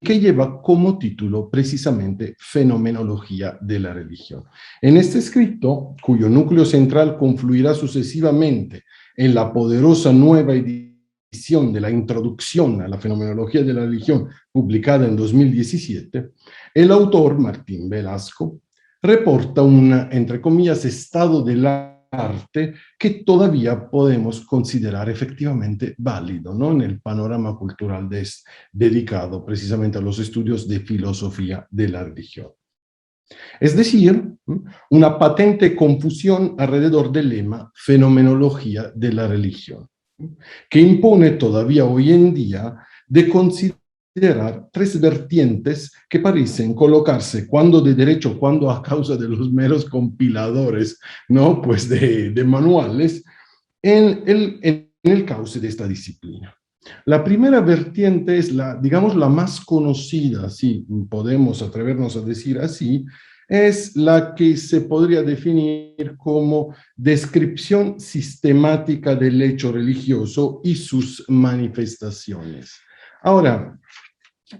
que lleva como título precisamente Fenomenología de la Religión. En este escrito, cuyo núcleo central confluirá sucesivamente en la poderosa nueva edición de la Introducción a la Fenomenología de la Religión, publicada en 2017, el autor, Martín Velasco, reporta un, entre comillas, estado del arte que todavía podemos considerar efectivamente válido, ¿no? En el panorama cultural dedicado precisamente a los estudios de filosofía de la religión. Es decir, una patente confusión alrededor del lema fenomenología de la religión, que impone todavía hoy en día de considerar tres vertientes que parecen colocarse cuando de derecho, cuando a causa de los meros compiladores, ¿no? Pues de manuales, en el cauce de esta disciplina. La primera vertiente es digamos, la más conocida, si podemos atrevernos a decir así, es la que se podría definir como descripción sistemática del hecho religioso y sus manifestaciones. Ahora,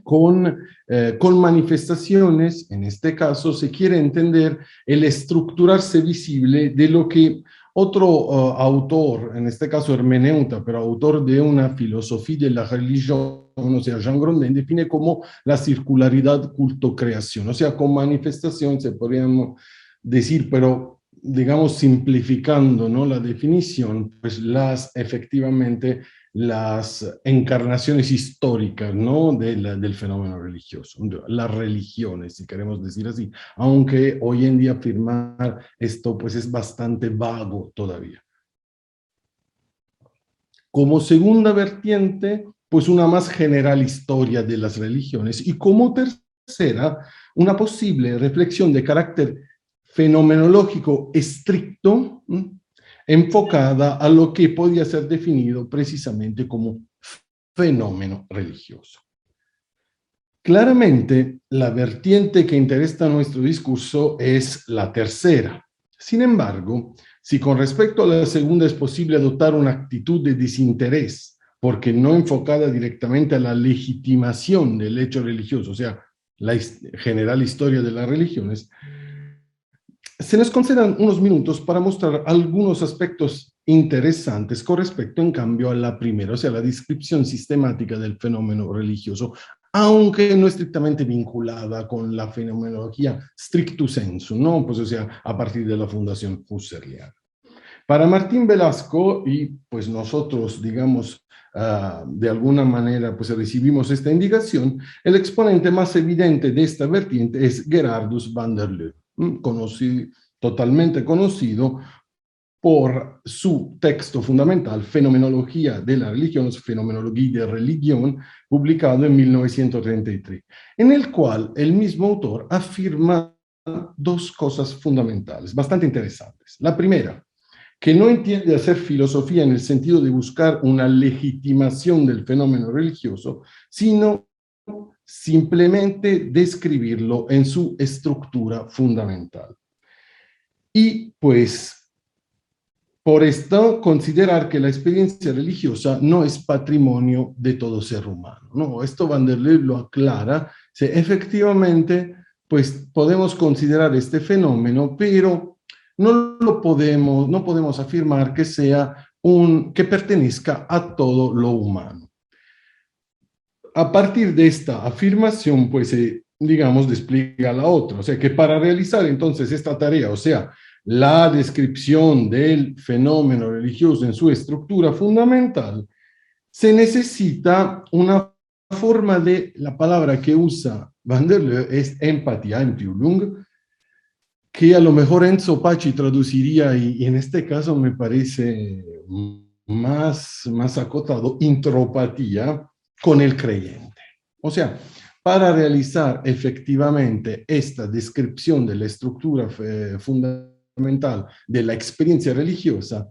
con manifestaciones, en este caso, se quiere entender el estructurarse visible de lo que otro autor, en este caso hermeneuta, pero autor de una filosofía de la religión, o sea, Jean Grondin, define como la circularidad culto-creación. O sea, con manifestación se podríamos decir, pero digamos simplificando, ¿no?, la definición, pues efectivamente las encarnaciones históricas, ¿no?, del fenómeno religioso, las religiones, si queremos decir así, aunque hoy en día afirmar esto pues es bastante vago todavía. Como segunda vertiente, pues una más general historia de las religiones, y como tercera, una posible reflexión de carácter fenomenológico estricto, enfocada a lo que podía ser definido precisamente como fenómeno religioso. Claramente, la vertiente que interesa nuestro discurso es la tercera. Sin embargo, si con respecto a la segunda es posible adoptar una actitud de desinterés, porque no enfocada directamente a la legitimación del hecho religioso, o sea, la general historia de las religiones, se nos conceden unos minutos para mostrar algunos aspectos interesantes con respecto, en cambio, a la primera, o sea, la descripción sistemática del fenómeno religioso, aunque no estrictamente vinculada con la fenomenología stricto sensu, ¿no? Pues, o sea, a partir de la Fundación Husserliana. Para Martín Velasco, y pues nosotros, digamos, de alguna manera, pues recibimos esta indicación, el exponente más evidente de esta vertiente es Gerardus van der Lubbe, totalmente conocido por su texto fundamental, Fenomenología de la religión, o Fenomenología de religión, publicado en 1933, en el cual el mismo autor afirma dos cosas fundamentales, bastante interesantes. La primera, que no entiende hacer filosofía en el sentido de buscar una legitimación del fenómeno religioso, sino simplemente describirlo en su estructura fundamental. Y pues, por esto, considerar que la experiencia religiosa no es patrimonio de todo ser humano, ¿no? Esto Van der Leeuw lo aclara. Efectivamente, pues podemos considerar este fenómeno, pero no podemos afirmar que que pertenezca a todo lo humano. A partir de esta afirmación, pues digamos, despliega la otra. O sea, que para realizar entonces esta tarea, o sea, la descripción del fenómeno religioso en su estructura fundamental, se necesita una forma de, la palabra que usa Van der Leeuw es empatía, Einfühlung, que a lo mejor Enzo Paci traduciría, y en este caso me parece más acotado, intropatía con el creyente. O sea, para realizar efectivamente esta descripción de la estructura fundamental de la experiencia religiosa,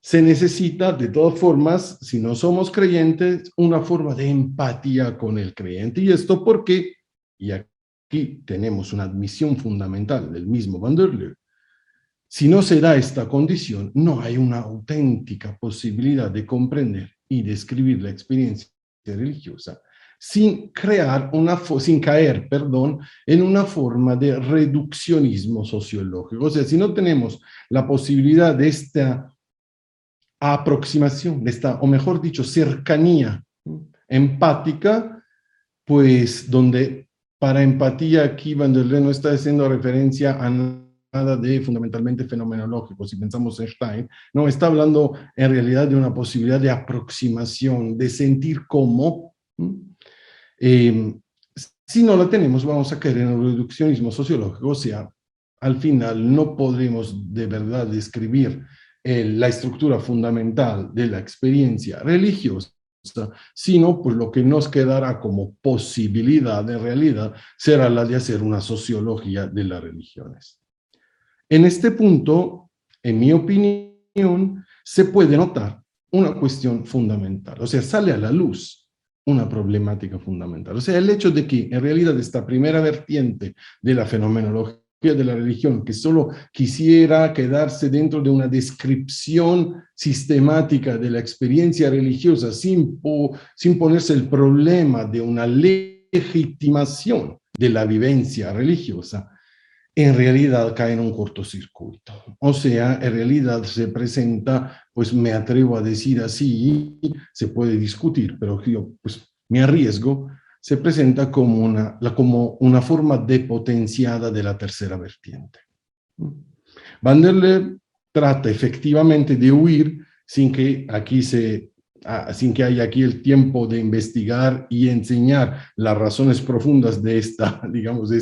se necesita, de todas formas, si no somos creyentes, una forma de empatía con el creyente. Y esto porque, y aquí tenemos una admisión fundamental del mismo Van der Leeuw, si no se da esta condición, no hay una auténtica posibilidad de comprender y describir la experiencia religiosa sin caer, en una forma de reduccionismo sociológico. O sea, si no tenemos la posibilidad de esta aproximación, de esta, o mejor dicho, cercanía empática, pues donde para empatía aquí Van der Leeuw no está haciendo referencia a nada de fundamentalmente fenomenológico, si pensamos en Stein, no, está hablando en realidad de una posibilidad de aproximación, de sentir cómo. Si no la tenemos, vamos a caer en el reduccionismo sociológico, o sea, al final no podremos de verdad describir la estructura fundamental de la experiencia religiosa, sino pues lo que nos quedará como posibilidad en realidad será la de hacer una sociología de las religiones. En este punto, en mi opinión, se puede notar una cuestión fundamental, o sea, sale a la luz una problemática fundamental. O sea, el hecho de que en realidad esta primera vertiente de la fenomenología de la religión, que solo quisiera quedarse dentro de una descripción sistemática de la experiencia religiosa sin ponerse el problema de una legitimación de la vivencia religiosa, en realidad cae en un cortocircuito. O sea, en realidad se presenta, pues me atrevo a decir así, se puede discutir, pero yo pues me arriesgo, se presenta como una forma depotenciada de la tercera vertiente. Van der Leeuw trata efectivamente de huir sin que haya aquí el tiempo de investigar y enseñar las razones profundas de esta, digamos, de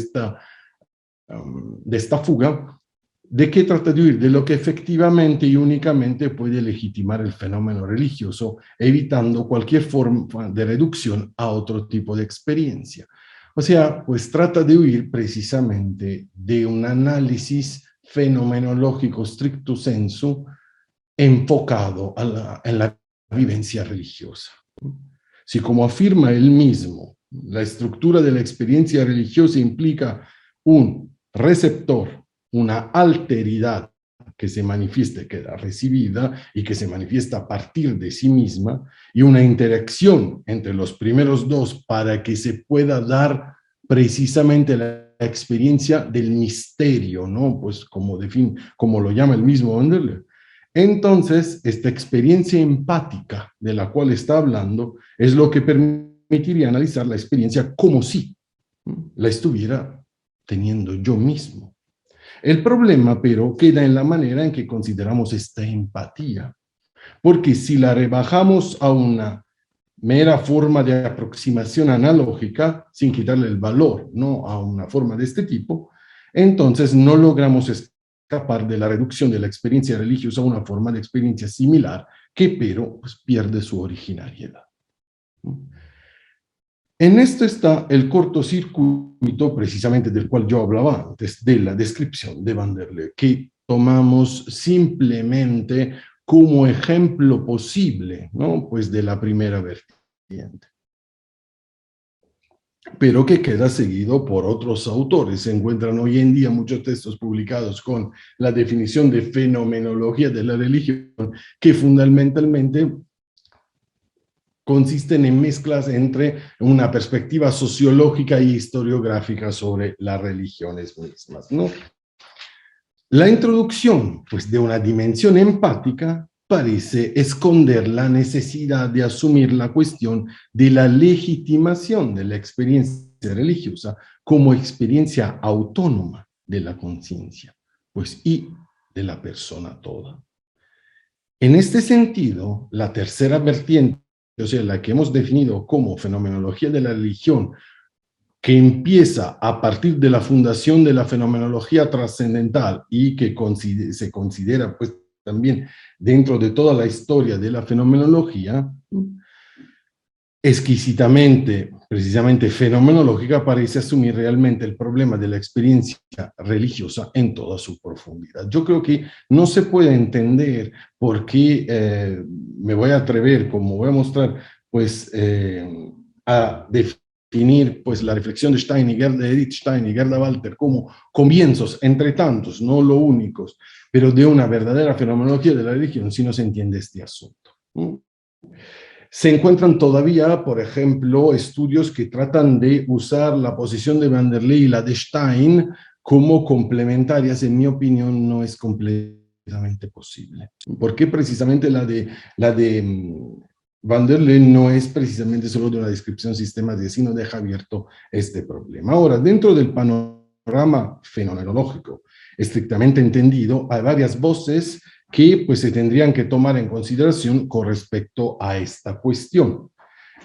esta fuga. ¿De qué trata de huir? De lo que efectivamente y únicamente puede legitimar el fenómeno religioso, evitando cualquier forma de reducción a otro tipo de experiencia. O sea, pues trata de huir precisamente de un análisis fenomenológico stricto sensu enfocado en la vivencia religiosa. Si, como afirma él mismo, la estructura de la experiencia religiosa implica un receptor, una alteridad que se manifiesta, que era recibida y que se manifiesta a partir de sí misma, y una interacción entre los primeros dos para que se pueda dar precisamente la experiencia del misterio, ¿no? Pues como lo llama el mismo Van der Leeuw. Entonces, esta experiencia empática de la cual está hablando es lo que permitiría analizar la experiencia como si la estuviera teniendo yo mismo. El problema, pero, queda en la manera en que consideramos esta empatía, porque si la rebajamos a una mera forma de aproximación analógica, sin quitarle el valor, ¿no?, a una forma de este tipo, entonces no logramos escapar de la reducción de la experiencia religiosa a una forma de experiencia similar que pero pues, pierde su originariedad. En esto está el cortocircuito precisamente del cual yo hablaba antes, de la descripción de Van der Leeuw, que tomamos simplemente como ejemplo posible, ¿no? Pues de la primera vertiente, pero que queda seguido por otros autores. Se encuentran hoy en día muchos textos publicados con la definición de fenomenología de la religión, que fundamentalmente consisten en mezclas entre una perspectiva sociológica y historiográfica sobre las religiones mismas, ¿no? La introducción, pues, de una dimensión empática parece esconder la necesidad de asumir la cuestión de la legitimación de la experiencia religiosa como experiencia autónoma de la conciencia, pues, y de la persona toda. En este sentido, la tercera vertiente, o sea, la que hemos definido como fenomenología de la religión, que empieza a partir de la fundación de la fenomenología trascendental y que se considera pues también dentro de toda la historia de la fenomenología, exquisitamente, precisamente fenomenológica, parece asumir realmente el problema de la experiencia religiosa en toda su profundidad. Yo creo que no se puede entender por qué me voy a atrever, como voy a mostrar, pues a definir pues, la reflexión de Edith Stein y Gerda Walter como comienzos, entre tantos, no lo únicos, pero de una verdadera fenomenología de la religión, si no se entiende este asunto. Se encuentran todavía, por ejemplo, estudios que tratan de usar la posición de Van der Leeuw y la de Stein como complementarias. En mi opinión, no es completamente posible. Porque precisamente la de Van der Leeuw no es precisamente solo de una descripción sistemática, sino deja abierto este problema. Ahora, dentro del panorama fenomenológico estrictamente entendido, hay varias voces que pues, se tendrían que tomar en consideración con respecto a esta cuestión.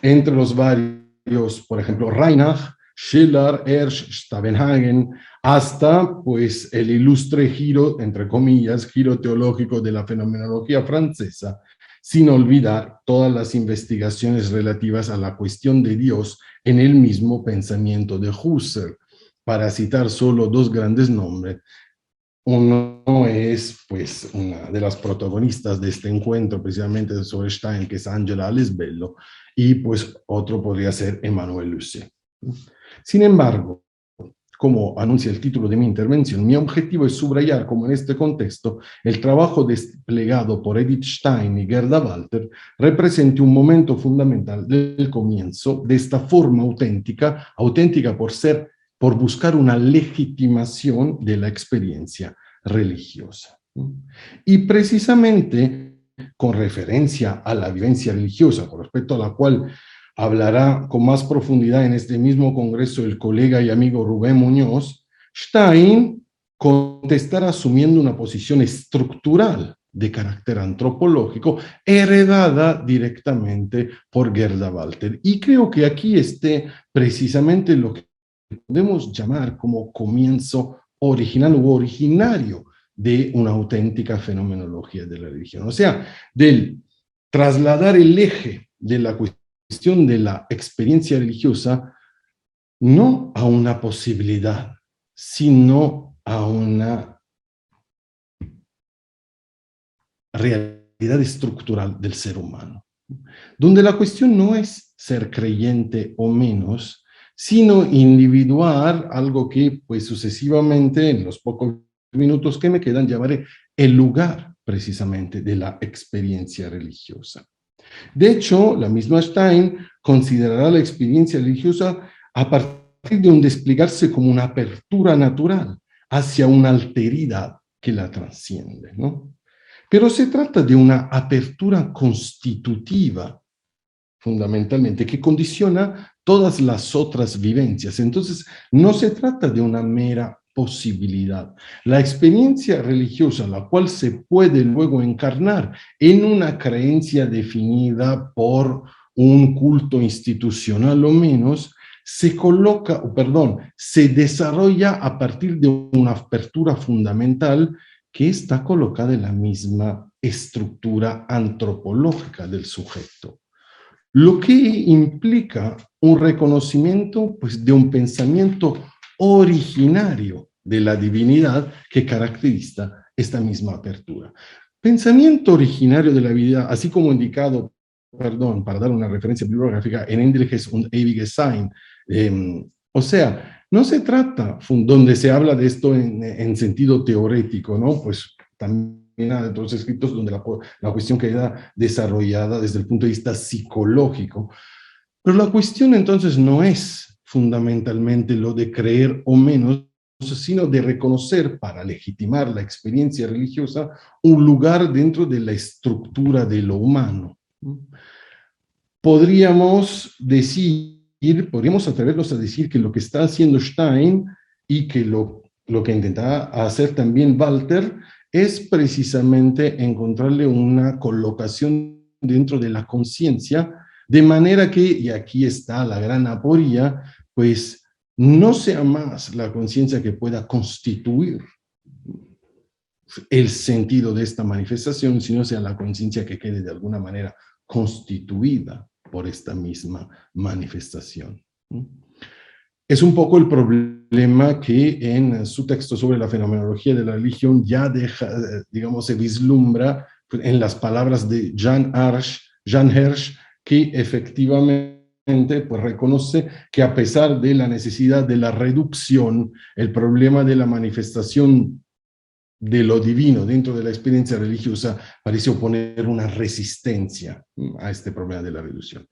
Entre los varios, por ejemplo, Reinach, Schiller, Hersch, Stavenhagen, hasta pues, el ilustre giro, entre comillas, giro teológico de la fenomenología francesa, sin olvidar todas las investigaciones relativas a la cuestión de Dios en el mismo pensamiento de Husserl. Para citar solo dos grandes nombres, uno es, pues, una de las protagonistas de este encuentro, precisamente sobre Stein, que es Angela Alesbello, y pues otro podría ser Emmanuel Lucet. Sin embargo, como anuncia el título de mi intervención, mi objetivo es subrayar cómo en este contexto el trabajo desplegado por Edith Stein y Gerda Walter representa un momento fundamental del comienzo de esta forma auténtica por buscar una legitimación de la experiencia religiosa. Y precisamente con referencia a la vivencia religiosa, con respecto a la cual hablará con más profundidad en este mismo congreso el colega y amigo Rubén Muñoz, Stein contestará asumiendo una posición estructural de carácter antropológico heredada directamente por Gerda Walter. Y creo que aquí esté precisamente lo que podemos llamar como comienzo original u originario de una auténtica fenomenología de la religión. O sea, del trasladar el eje de la cuestión de la experiencia religiosa no a una posibilidad, sino a una realidad estructural del ser humano, donde la cuestión no es ser creyente o menos, sino individuar algo que, pues, sucesivamente, en los pocos minutos que me quedan, llamaré el lugar, precisamente, de la experiencia religiosa. De hecho, la misma Stein considerará la experiencia religiosa a partir de un desplegarse como una apertura natural hacia una alteridad que la trasciende, ¿no? Pero se trata de una apertura constitutiva, fundamentalmente, que condiciona todas las otras vivencias. Entonces, no se trata de una mera posibilidad. La experiencia religiosa, la cual se puede luego encarnar en una creencia definida por un culto institucional o menos, se desarrolla a partir de una apertura fundamental que está colocada en la misma estructura antropológica del sujeto. Lo que implica un reconocimiento, pues, de un pensamiento originario de la divinidad que caracteriza esta misma apertura. Pensamiento originario de la divinidad, así como indicado, para dar una referencia bibliográfica, en Endliches und ewiges Sein. O sea, no se trata, donde se habla de esto en sentido teórico, ¿no? Pues también hay otros escritos donde la cuestión queda desarrollada desde el punto de vista psicológico. Pero la cuestión entonces no es fundamentalmente lo de creer o menos, sino de reconocer, para legitimar la experiencia religiosa, un lugar dentro de la estructura de lo humano. Podríamos atrevernos a decir que lo que está haciendo Stein y que lo que intentaba hacer también Walter es precisamente encontrarle una colocación dentro de la conciencia, de manera que, y aquí está la gran aporía, pues no sea más la conciencia que pueda constituir el sentido de esta manifestación, sino sea la conciencia que quede de alguna manera constituida por esta misma manifestación. Es un poco el problema que en su texto sobre la fenomenología de la religión ya deja, digamos, se vislumbra en las palabras de Jan Hersch, que efectivamente pues reconoce que a pesar de la necesidad de la reducción, el problema de la manifestación de lo divino dentro de la experiencia religiosa parece oponer una resistencia a este problema de la reducción.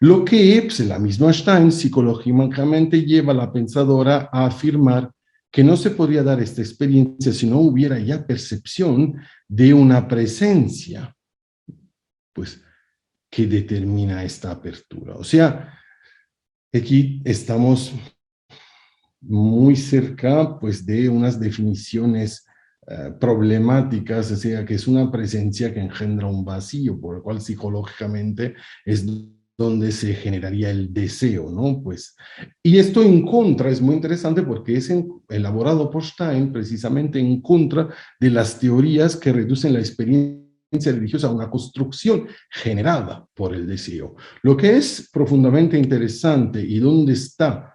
Lo que, pues, la misma Stein psicológicamente lleva a la pensadora a afirmar que no se podría dar esta experiencia si no hubiera ya percepción de una presencia, pues, que determina esta apertura. O sea, aquí estamos muy cerca, pues, de unas definiciones problemáticas, o sea, que es una presencia que engendra un vacío, por el cual psicológicamente es donde se generaría el deseo, ¿no? Pues, y esto en contra es muy interesante porque es elaborado por Stein precisamente en contra de las teorías que reducen la experiencia religiosa a una construcción generada por el deseo. Lo que es profundamente interesante y donde está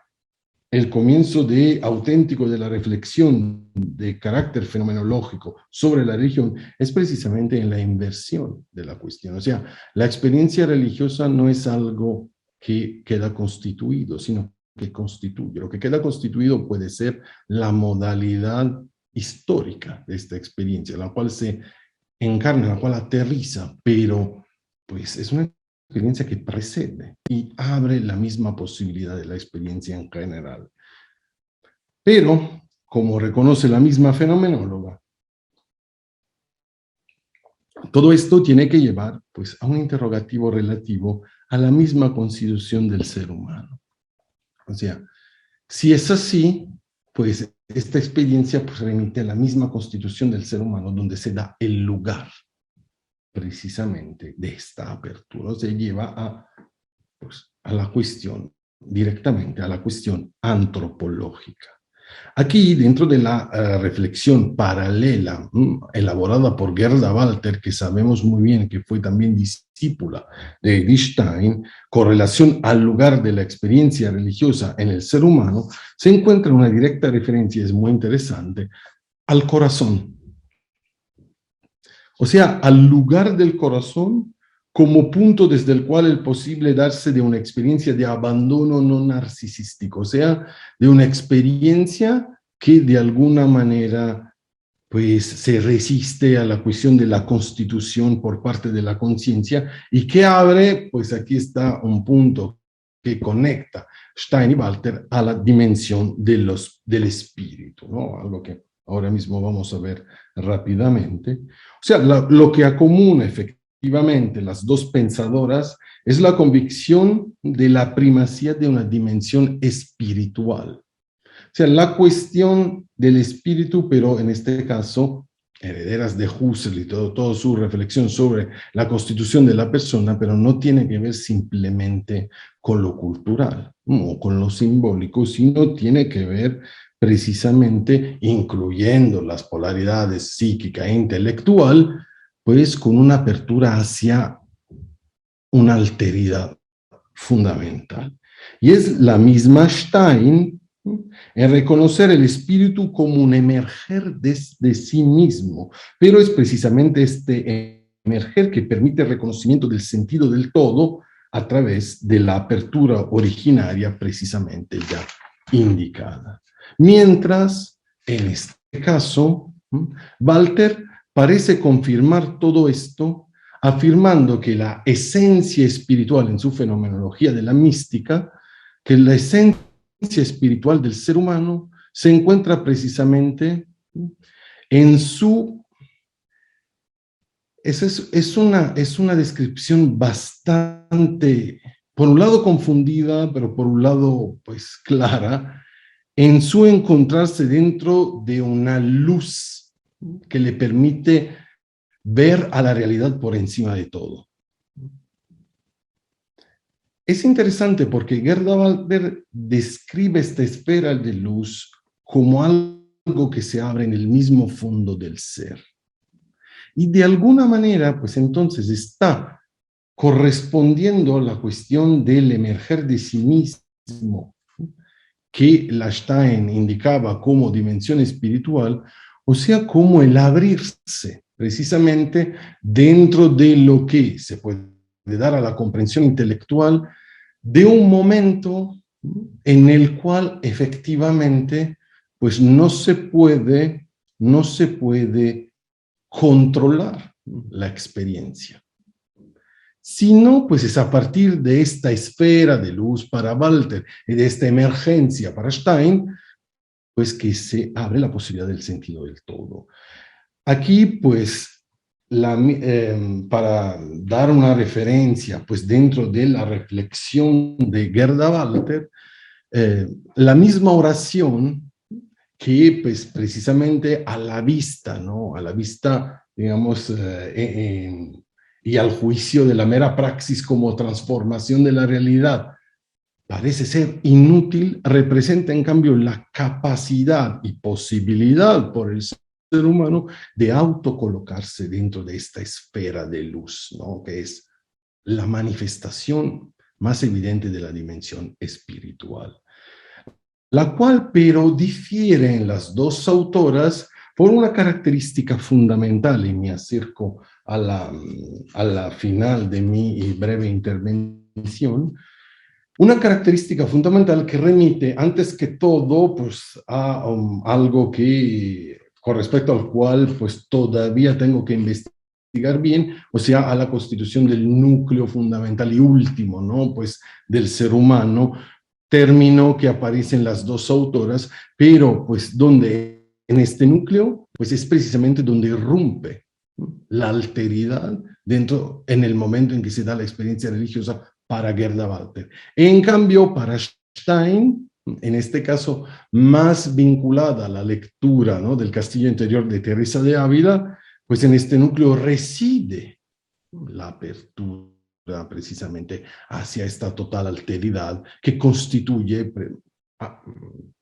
el comienzo auténtico de la reflexión de carácter fenomenológico sobre la religión es precisamente en la inversión de la cuestión. O sea, la experiencia religiosa no es algo que queda constituido, sino que constituye. Lo que queda constituido puede ser la modalidad histórica de esta experiencia, la cual se encarna, la cual aterriza, pero pues es una experiencia que precede y abre la misma posibilidad de la experiencia en general. Pero, como reconoce la misma fenomenóloga, todo esto tiene que llevar, pues, a un interrogativo relativo a la misma constitución del ser humano. O sea, si es así, pues esta experiencia, pues, remite a la misma constitución del ser humano, donde se da el lugar precisamente de esta apertura. Se lleva pues, a la cuestión, directamente a la cuestión antropológica. Aquí, dentro de la reflexión paralela elaborada por Gerda Walter, que sabemos muy bien que fue también discípula de Edith Stein, con relación al lugar de la experiencia religiosa en el ser humano, se encuentra una directa referencia, es muy interesante, al corazón. O sea, al lugar del corazón como punto desde el cual es posible darse de una experiencia de abandono no narcisístico, o sea, de una experiencia que de alguna manera pues, se resiste a la cuestión de la constitución por parte de la conciencia y que abre, pues aquí está un punto que conecta Stein y Walter a la dimensión del espíritu, ¿no? Algo que ahora mismo vamos a ver rápidamente. O sea, lo que acomuna efectivamente las dos pensadoras es la convicción de la primacía de una dimensión espiritual. O sea, la cuestión del espíritu, pero en este caso herederas de Husserl y toda su reflexión sobre la constitución de la persona, pero no tiene que ver simplemente con lo cultural o con lo simbólico, sino tiene que ver precisamente, incluyendo las polaridades psíquica e intelectual, pues con una apertura hacia una alteridad fundamental. Y es la misma Stein en reconocer el espíritu como un emerger desde sí mismo, pero es precisamente este emerger que permite el reconocimiento del sentido del todo a través de la apertura originaria precisamente ya indicada. Mientras, en este caso, Walter parece confirmar todo esto afirmando que la esencia espiritual en su fenomenología de la mística, que la esencia espiritual del ser humano se encuentra precisamente en su... Es una descripción bastante, por un lado confundida, pero por un lado pues clara, en su encontrarse dentro de una luz que le permite ver a la realidad por encima de todo. Es interesante porque Gerda Walter describe esta esfera de luz como algo que se abre en el mismo fondo del ser. Y de alguna manera, pues entonces está correspondiendo a la cuestión del emerger de sí mismo, que la Stein indicaba como dimensión espiritual, o sea, como el abrirse precisamente dentro de lo que se puede dar a la comprensión intelectual de un momento en el cual efectivamente pues no se puede controlar la experiencia, sino pues es a partir de esta esfera de luz para Walter y de esta emergencia para Stein, pues que se abre la posibilidad del sentido del todo. Aquí pues para dar una referencia pues dentro de la reflexión de Gerda Walter, la misma oración que pues precisamente a la vista, ¿no? A la vista, digamos, y al juicio de la mera praxis como transformación de la realidad, parece ser inútil, representa en cambio la capacidad y posibilidad por el ser humano de autocolocarse dentro de esta esfera de luz, ¿no? Que es la manifestación más evidente de la dimensión espiritual, la cual pero difiere en las dos autoras por una característica fundamental, y me acerco a la final de mi breve intervención, una característica fundamental que remite antes que todo pues, a algo que, con respecto al cual pues, todavía tengo que investigar bien, o sea, a la constitución del núcleo fundamental y último, ¿no? Pues, del ser humano, término que aparece en las dos autoras, pero pues donde en este núcleo pues es precisamente donde irrumpe la alteridad dentro, en el momento en que se da la experiencia religiosa para Gerda Walter. En cambio, para Stein, en este caso más vinculada a la lectura, ¿no? Del Castillo Interior de Teresa de Ávila, pues en este núcleo reside la apertura precisamente hacia esta total alteridad que constituye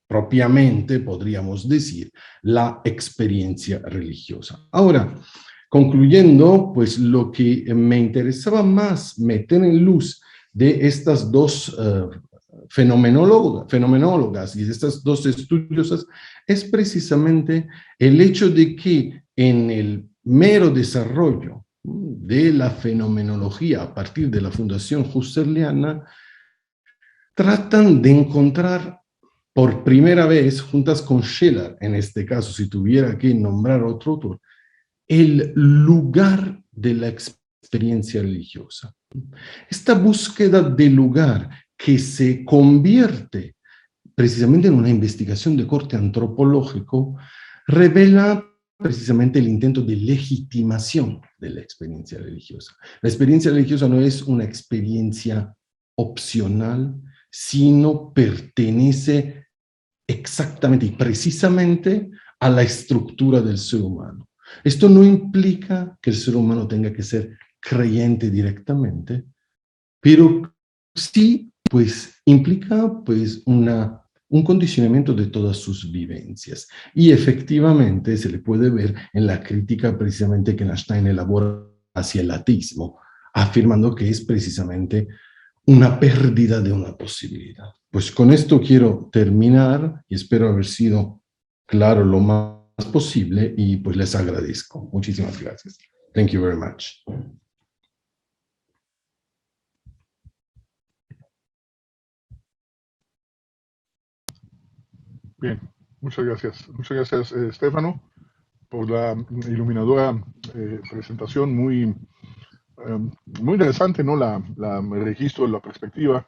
propiamente, podríamos decir, la experiencia religiosa. Ahora, concluyendo, pues lo que me interesaba más meter en luz de estas dos fenomenólogas y de estas dos estudiosas es precisamente el hecho de que en el mero desarrollo de la fenomenología a partir de la Fundación Husserliana, tratan de encontrar por primera vez, juntas con Schiller, en este caso, si tuviera que nombrar otro autor, el lugar de la experiencia religiosa. Esta búsqueda de lugar que se convierte precisamente en una investigación de corte antropológico, revela precisamente el intento de legitimación de la experiencia religiosa. La experiencia religiosa no es una experiencia opcional, sino pertenece exactamente y precisamente a la estructura del ser humano. Esto no implica que el ser humano tenga que ser creyente directamente, pero sí, pues, implica, pues, un condicionamiento de todas sus vivencias. Y efectivamente se le puede ver en la crítica precisamente que Einstein elabora hacia el ateísmo, afirmando que es precisamente una pérdida de una posibilidad. Pues con esto quiero terminar y espero haber sido claro lo más posible y pues les agradezco. Muchísimas gracias. Thank you very much.
Bien, muchas gracias. Muchas gracias, Stefano, por la iluminadora presentación muy interesante, ¿no? El registro, la perspectiva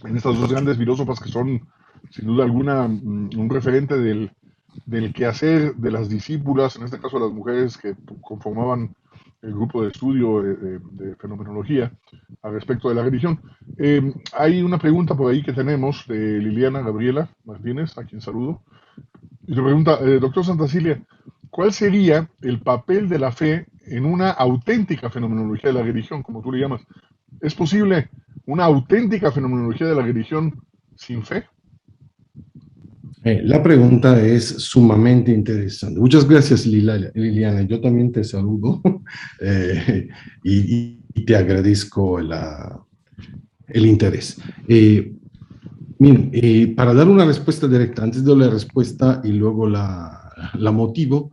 en estas dos grandes filósofas que son, sin duda alguna, un referente del quehacer de las discípulas, en este caso las mujeres que conformaban el grupo de estudio de fenomenología al respecto de la religión. Hay una pregunta por ahí que tenemos de Liliana Gabriela Martínez, a quien saludo, y le pregunta, doctor Santacilia, ¿cuál sería el papel de la fe en una auténtica fenomenología de la religión, como tú le llamas? ¿Es posible una auténtica fenomenología de la religión sin fe?
La pregunta es sumamente interesante. Muchas gracias, Liliana. Yo también te saludo y te agradezco el interés. Miren, para dar una respuesta directa, antes de la respuesta y luego la motivo,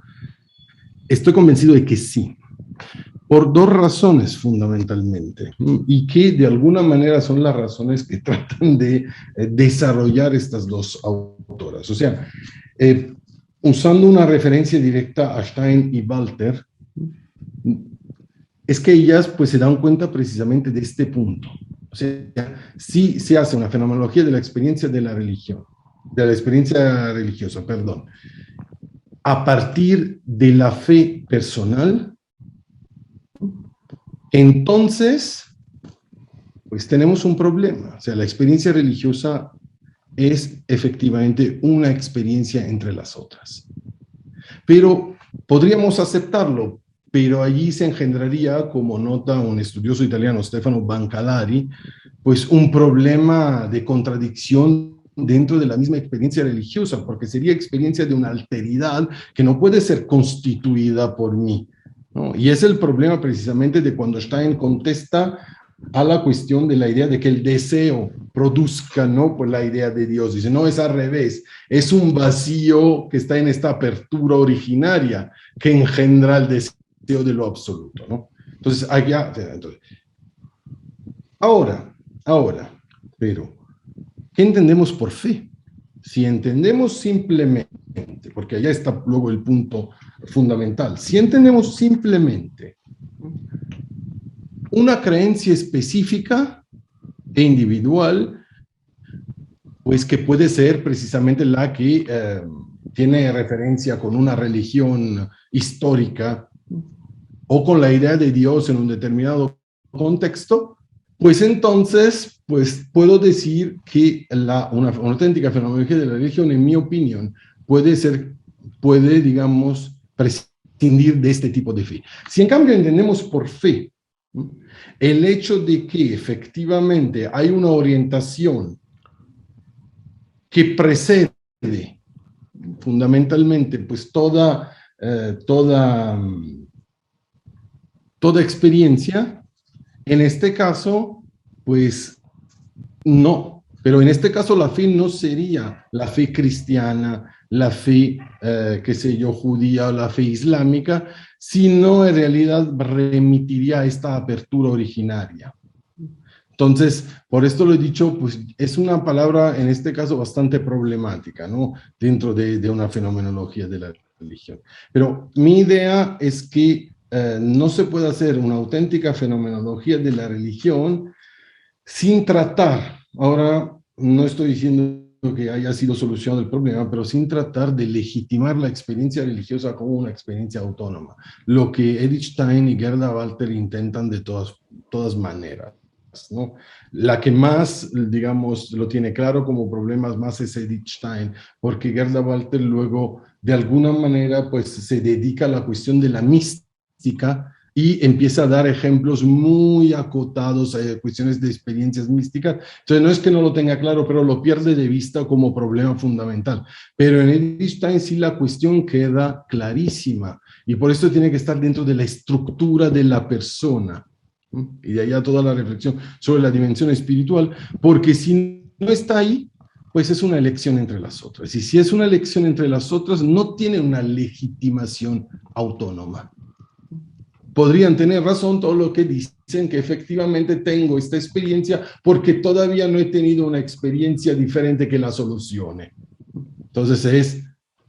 estoy convencido de que sí, por dos razones fundamentalmente, y que de alguna manera son las razones que tratan de desarrollar estas dos autoras. O sea, usando una referencia directa a Stein y Walter, es que ellas pues se dan cuenta precisamente de este punto. O sea, sí se hace una fenomenología de la experiencia de la religión, de la experiencia religiosa, perdón, a partir de la fe personal. Entonces, pues tenemos un problema. O sea, la experiencia religiosa es efectivamente una experiencia entre las otras. Pero podríamos aceptarlo, pero allí se engendraría, como nota un estudioso italiano, Stefano Bancalari, pues un problema de contradicción dentro de la misma experiencia religiosa, porque sería experiencia de una alteridad que no puede ser constituida por mí, ¿no? Y es el problema precisamente de cuando Stein contesta a la cuestión de la idea de que el deseo produzca, ¿no? Pues la idea de Dios. Dice, no, es al revés, es un vacío que está en esta apertura originaria que engendra el deseo de lo absoluto, ¿no? Entonces, ahora, pero, ¿qué entendemos por fe? Si entendemos simplemente, porque allá está luego el punto fundamental, si entendemos simplemente una creencia específica e individual, pues que puede ser precisamente la que tiene referencia con una religión histórica o con la idea de Dios en un determinado contexto, pues entonces pues puedo decir que una auténtica fenomenología de la religión, en mi opinión, puede, digamos, prescindir de este tipo de fe. Si en cambio entendemos por fe el hecho de que efectivamente hay una orientación que precede fundamentalmente pues toda experiencia, en este caso pues no, pero en este caso la fe no sería la fe cristiana, la fe, qué sé yo, judía o la fe islámica, sino en realidad remitiría a esta apertura originaria. Entonces, por esto lo he dicho, pues es una palabra en este caso bastante problemática, ¿no? Dentro de una fenomenología de la religión. Pero mi idea es que no se puede hacer una auténtica fenomenología de la religión sin tratar, ahora no estoy diciendo que haya sido solucionado el problema, pero sin tratar de legitimar la experiencia religiosa como una experiencia autónoma, lo que Edith Stein y Gerda Walter intentan de todas maneras, ¿no? La que más, digamos, lo tiene claro como problemas más es Edith Stein, porque Gerda Walter luego, de alguna manera, pues se dedica a la cuestión de la mística y empieza a dar ejemplos muy acotados a cuestiones de experiencias místicas. Entonces, no es que no lo tenga claro, pero lo pierde de vista como problema fundamental. Pero en Edith Stein sí la cuestión queda clarísima y por eso tiene que estar dentro de la estructura de la persona. Y de allá toda la reflexión sobre la dimensión espiritual, porque si no está ahí, pues es una elección entre las otras. Y si es una elección entre las otras, no tiene una legitimación autónoma. Podrían tener razón todo lo que dicen que efectivamente tengo esta experiencia porque todavía no he tenido una experiencia diferente que la solucione. Entonces es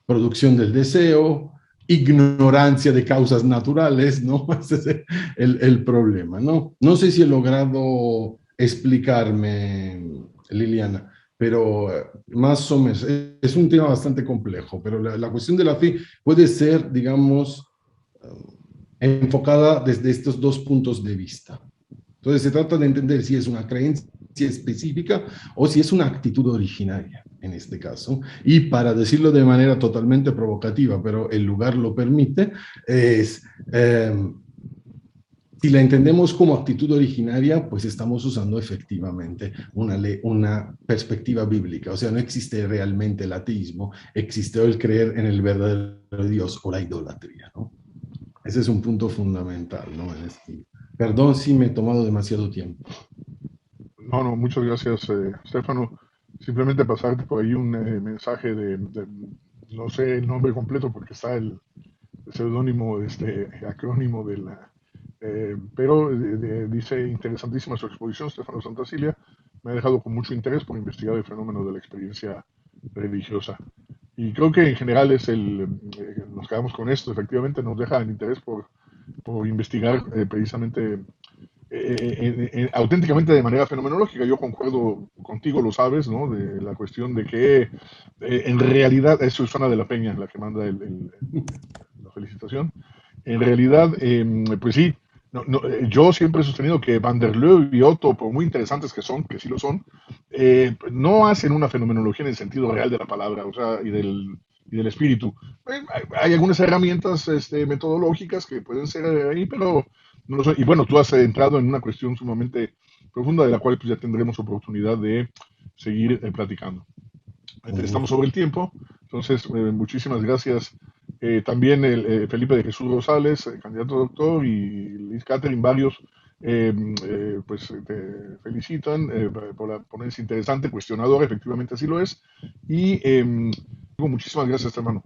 producción del deseo, ignorancia de causas naturales, ¿no? Ese es el problema, ¿no? No sé si he logrado explicarme, Liliana, pero más o menos es un tema bastante complejo, pero la cuestión de la fe puede ser, digamos, enfocada desde estos dos puntos de vista. Entonces se trata de entender si es una creencia específica o si es una actitud originaria en este caso. Y para decirlo de manera totalmente provocativa, pero el lugar lo permite, es, si la entendemos como actitud originaria, pues estamos usando efectivamente una perspectiva bíblica. O sea, no existe realmente el ateísmo, existe el creer en el verdadero Dios o la idolatría, ¿no? Ese es un punto fundamental, ¿no? Perdón si me he tomado demasiado tiempo.
No, no, muchas gracias, Stefano. Simplemente pasarte por ahí un mensaje no sé el nombre completo porque está el seudónimo, este acrónimo de la, pero dice interesantísima su exposición, Stefano Santacilia. Me ha dejado con mucho interés por investigar el fenómeno de la experiencia religiosa. Y creo que en general nos quedamos con esto, efectivamente nos deja el interés por investigar precisamente auténticamente de manera fenomenológica. Yo concuerdo contigo, lo sabes, ¿no? De la cuestión de que en realidad, eso es Susana de la Peña, la que manda la felicitación. En realidad, pues sí, yo siempre he sostenido que Van der Leeuw y Otto, por muy interesantes que son, que sí lo son, no hacen una fenomenología en el sentido real de la palabra, o sea, y del espíritu. Hay algunas herramientas metodológicas que pueden ser ahí, pero no lo sé. Y bueno, tú has entrado en una cuestión sumamente profunda de la cual pues ya tendremos oportunidad de seguir platicando. Estamos sobre el tiempo, entonces muchísimas gracias. También Felipe de Jesús Rosales, candidato a doctor, y Liz Catherine, varios, pues te felicitan por la ponencia interesante, cuestionadora, efectivamente así lo es. Y muchísimas gracias, hermano.